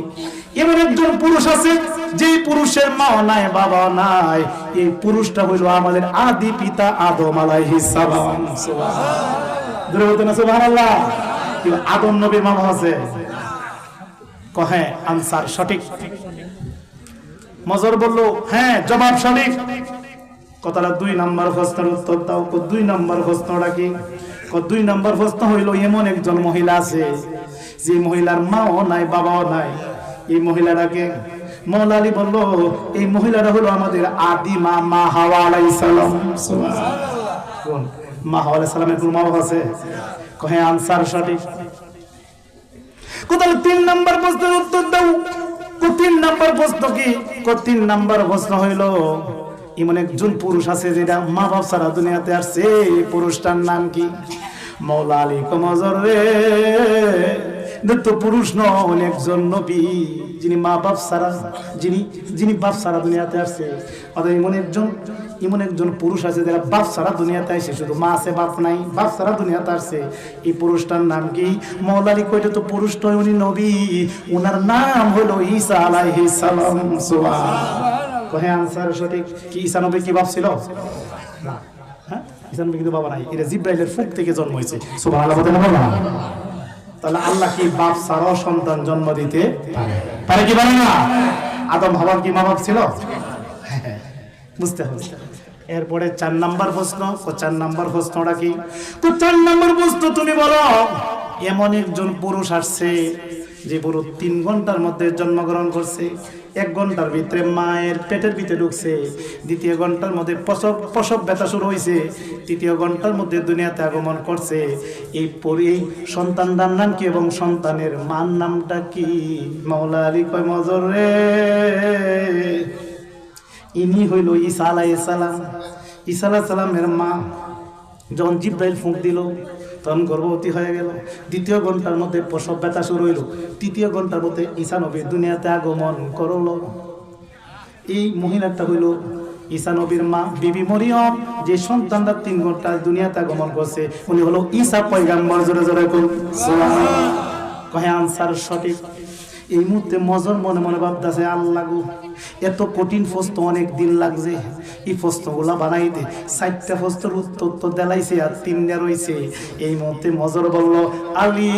এমন একজন পুরুষ আছে যে পুরুষের মা নাই বাবা নাই, এই পুরুষটা হইল আমাদের আদি পিতা আদম আলাইহিস সালাম। সুবহানাল্লাহ। আদম নবীর মা আছে কহে আনসার সঠিক। মজর বলল হ্যাঁ জবাব সঠিক। কথাটা 2 নাম্বার প্রশ্নের উত্তর দাও। 2 নাম্বার প্রশ্নটা কি? 2 নাম্বার প্রশ্ন হইল এমন একজন মহিলা আছে যে মহিলার মাও নাই বাবাও নাই, এই মহিলাটাকে? মাওলা আলী বলল এই মহিলাটা হলো আমাদের আদি মা, মা হাওয়া আলাইহিস সালাম। সুবহানাল্লাহ। মা হাওয়া আলাইহিস সালামের কোন মা বাবা আছে? কহে আনসার সঠিক। কোথায় 3 নাম্বার প্রশ্নের উত্তর দাও। 3 নাম্বার প্রশ্ন কি? 3 নাম্বার প্রশ্ন হইল এমন একজন পুরুষ আছে যেটা মা বাপ সারা দুনিয়াতে আসছে, এই পুরুষটার নাম কি? মাওলা আলী কমজর রে তো পুরুষ নন, একজন নবী যিনি মা বাপ সারা, যিনি বাপ সারা দুনিয়াতে আসছে। অর্থাৎ এমন একজন পুরুষ আছে যারা বাপ সারা দুনিয়াতে আসে, শুধু মা আছে বাপ নাই, বাপ সারা দুনিয়াতে আসছে। এই পুরুষটার নাম কি? মাওলা আলী কইতে তো পুরুষ নয়, উনি নবী, ওনার নাম হলো ঈসা আলাইহিস সালাম। সুবহানাল্লাহ। কহে আনসার সঠিক। কি ঈসা নবী কি বাপ ছিল? না। হ্যাঁ, ঈসা নবী কিন্তু বাবা নাই, এটা জিব্রাইলের ফুক থেকে জন্ম হয়েছে। সুবহানাল্লাহ বলতে না? তাহলে আল্লাহ কি বাপ ছাড়াও সন্তান জন্ম দিতে পারে কি পারে না? আদম হাওয়ার কি মা বাপ ছিল? বুঝতে হবে। এরপরে 4 নাম্বার প্রশ্ন। 4 নাম্বার প্রশ্নটা কি? তো 4 নাম্বার প্রশ্ন তুমি বলো এমন একজন পুরুষ আসছে যে পুরুষ 3 ঘন্টার মধ্যে জন্মগ্রহণ করছে, 1 ঘন্টার ভিতরে মায়ের পেটের ভিতরে ঢুকছে, 2য় ঘন্টার মধ্যে প্রসব ব্যথা শুরু হয়েছে, 3য় ঘন্টার মধ্যে দুনিয়াতে আগমন করছে। এই সন্তানটার নাম কি এবং সন্তানের মার নামটা কি? মাওলা আলী কয় মজর রে ইনি হইল ঈসা আলাইহিস সালাম। ঈসা আলাইহিস সালামের মা যখন জিব্রাইল ফুঁক দিল তখন গর্ভবতী হয়ে গেল, 2য় ঘন্টার মধ্যে প্রসব ব্যথা শুরু হইল, 3য় ঘন্টার মধ্যে ঈসা নবী দুনিয়াতে আগমন করল। এই মহিলাটা হইল ঈসা নবীর মা বিবি মরিয়ম, যে সন্তানটা 3 ঘন্টা দুনিয়াতে আগমন করছে উনি হলো ঈসা পয়গাম্বর। জোরে জোরে কোন সুবহানাল্লাহ। কহে আনসার সঠিক। এই মুহূর্তে মজর মনে মনে ভাবতেছে আল্লাহ গো এত কঠিন প্রশ্ন অনেক দিন লাগছে এই প্রশ্নগুলা বানাইতে। 4টা প্রশ্নের উত্তর তো দেলাইছে আর 3টা রইছে। এই মুহূর্তে মজর বলল আলী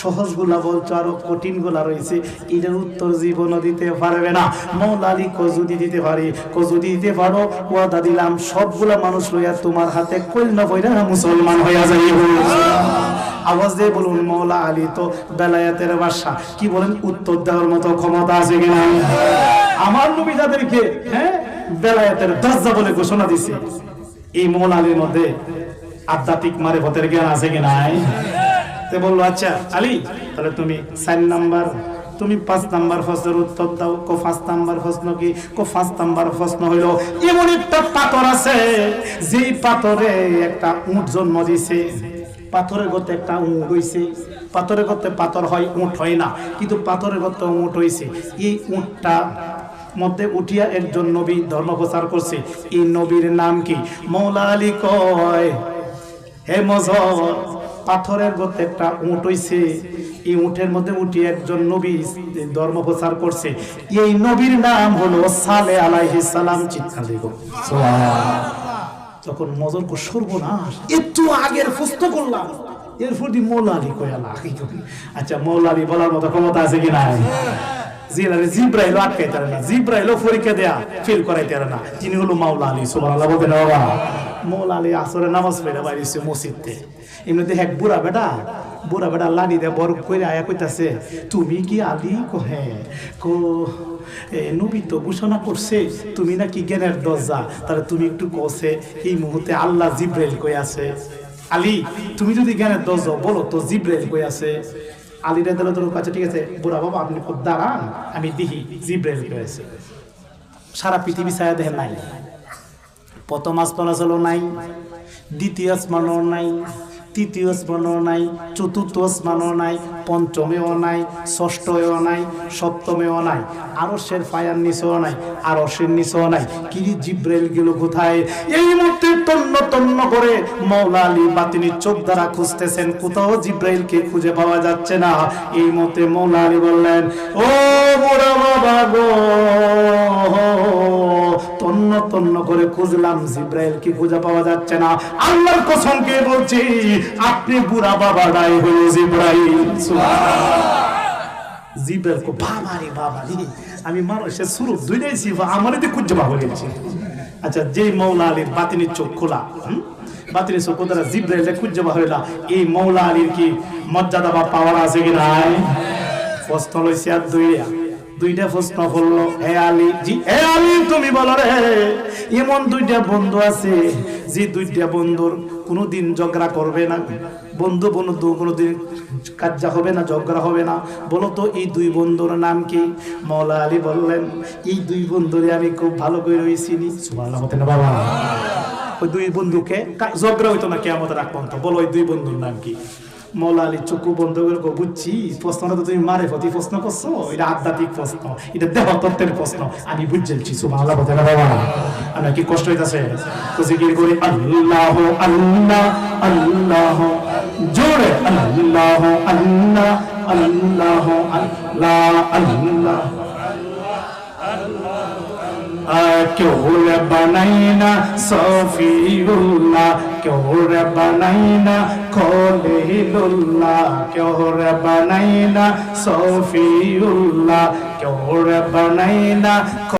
সহজগুলা বলছো আরো কঠিনগুলা রয়েছে, এটার উত্তর জীবনও দিতে পারবে না। মাওলা আলী যদি দিতে পারি, যদি দিতে পারো ওয়াদা দিলাম সবগুলা মানুষ লইয়া তোমার হাতে কইনা বইরা মুসলমান হইয়া যাইব। আওয়াজ দিয়ে বলুন মাওলা আলী তো বেলায়েতের বাদশা, কি বলেন উত্তর দেওয়ার মতো ক্ষমতা আছে কিনা? আমার নবী যাদেরকে বেলায়েতের দরজা বলে ঘোষণা দিছে, এই মাওলা আলীর মধ্যে আধ্যাত্মিক মারিফতের জ্ঞান আছে কিনা? তে বললো আচ্ছা আলী তাহলে তুমি 4 নাম্বার, তুমি 5 নাম্বার প্রশ্নের উত্তর দাও। 5 নাম্বার প্রশ্ন কি? 5 নাম্বার প্রশ্ন হইল এমন একটা পাথর আছে যেই পাথরে একটা উট জন্ম দিছে। পাথরের গর্তে একটা উট হইছে, পাথরের গর্তে পাথর হয় উট হয় না, কিন্তু পাথরের গর্তে উট হইছে। এই উটটা মধ্যে উঠিয়া একজন নবী ধর্ম প্রচার করছে, এই নবীর নাম কি? মাওলা আলী কয় হে মজর পাথরের গর্তে একটা উট হইছে, এই উটের মধ্যে উঠি একজন নবী ধর্ম প্রচার করছে, এই নবীর নাম হলো সালেহ আলাইহিস সালাম। চিৎকার দিব সুবহানাল্লাহ। তখন মজর কো সর্বনাশ, একটু আগের প্রশ্ন করলাম এরপর দি মাওলা আলী কয় আল্লাহ। আচ্ছা মাওলা আলী বলার মতো ক্ষমতা আছে কি নাই? জিব্রাইল আটকাইতে পারে না, জিব্রাইল পরীক্ষা দেয়া ফেল করাইতে পারে না, তিনি হলো মাওলা আলী। সুবহানাল্লাহ বলতে না বাবা। মাওলা আলী আসরে নামাজ পড়ে বাইরেছে মসজিদে, এমনিতে এক বুড়া বেটা লানি দে বরফ করে আয়া কইতাছে তুমি কি আলী? কহে নবী তো ঘোষণা করছে তুমি নাকি জ্ঞানের দরজা, তাহলে তুমি একটু কছে এই মুহূর্তে আল্লাহ জিব্রাইল কই আছে? আলী তুমি যদি জ্ঞানের দরজা বলো তো জিব্রাইল কই আছে? আলী রাদিয়াল্লাহু তাআলা কাছে ঠিক আছে বুড়া বাবা আপনি খুব দাঁড়ান আমি দেখি জিব্রাইল কই আছে। সারা পৃথিবী ছায়া দেখে নাই। প্রথম আসমানও ছিল নাই, দ্বিতীয় আসমানও নাই, তৃতীয় আসমানও নাই, চতুর্থ আসমানও নাই, পঞ্চমেও নাই, ষষ্ঠেও নাই, সপ্তমেও নাই, আরশের পায়ার নিচেও নাই, আরশের নিচেও নাই। কি জিব্রাইল গেল কোথায়? এই মুহূর্তে তন্ন তন্ন করে মাওলা আলী বাতিনি চোখ দ্বারা খুঁজতেছেন, কোথাও জিব্রাইলকে খুঁজে পাওয়া যাচ্ছে না। এই মুহূর্তে মাওলা আলী বললেন, ও বুড়া বাবা গো, তন্ন তন্ন করে খুঁজলাম, জিব্রাইলকে খুঁজে পাওয়া যাচ্ছে না। আল্লাহর কসম কে বলছি, আপনি বুড়া বাবা নাই হলো জিব্রাইল। জিব্রাইল কো বাবা রে বাবা রে, আমি মানুষের সুরূপ দুইটাইছি, আমারই তো খুঁজে পাওয়া গেছে। আচ্ছা, যে মাওলা আলীর বাতিনি চোখ খোলা, বাতিনি চোখ দ্বারা জিব্রাইলকে খুঁজে পাওয়া হইলা, এই মাওলা আলীর কি মর্যাদা বা পাওয়ার আছে কি নাই? প্রশ্ন লইছে আর দুইটা প্রশ্ন করলো, হে আলী, জি হে আলী তুমি বলো রে, এমন দুইটা বন্ধু আছে যে দুইটা বন্ধুর কোনোদিন ঝগড়া করবে না, বন্ধু বন্ধু কোনোদিন কাজ্জা হবে না, ঝগড়া হবে না, বলো তো এই দুই বন্ধুর নাম কি? মাওলা আলী বললেন, এই দুই বন্ধুরে আমি খুব ভালো করে চিনি। সুবহানাল্লাহ না বাবা? ওই দুই বন্ধুকে ঝগড়া হইতো না কিয়ামতের আগ পর্যন্ত, বলো ওই দুই বন্ধুর নাম কি? মাওলা আলী চক্ষু বন্ধ করে বুঝছি প্রশ্নটা তো তুমি মারে ফতি প্রশ্ন করছো, এটা আধ্যাত্মিক প্রশ্ন, এটা দেহ তত্ত্বের প্রশ্ন, আমি বুঝছি। সুবহানাল্লাহ বলতে না বাবা? আমরা কি কষ্ট হইতাছে? তো জিকির করি আল্লাহ আল্লাহ আল্লাহ, জোরে আল্লাহ আল্লাহ আল্লাহ আল্লাহ আল্লাহ। क्यों रे बनाइना सफीउल्लाह, क्यों रे बनाइना खलीलुल्लाह, क्यों रे बनाइना सफीउल्लाह, क्यों रे बनाइना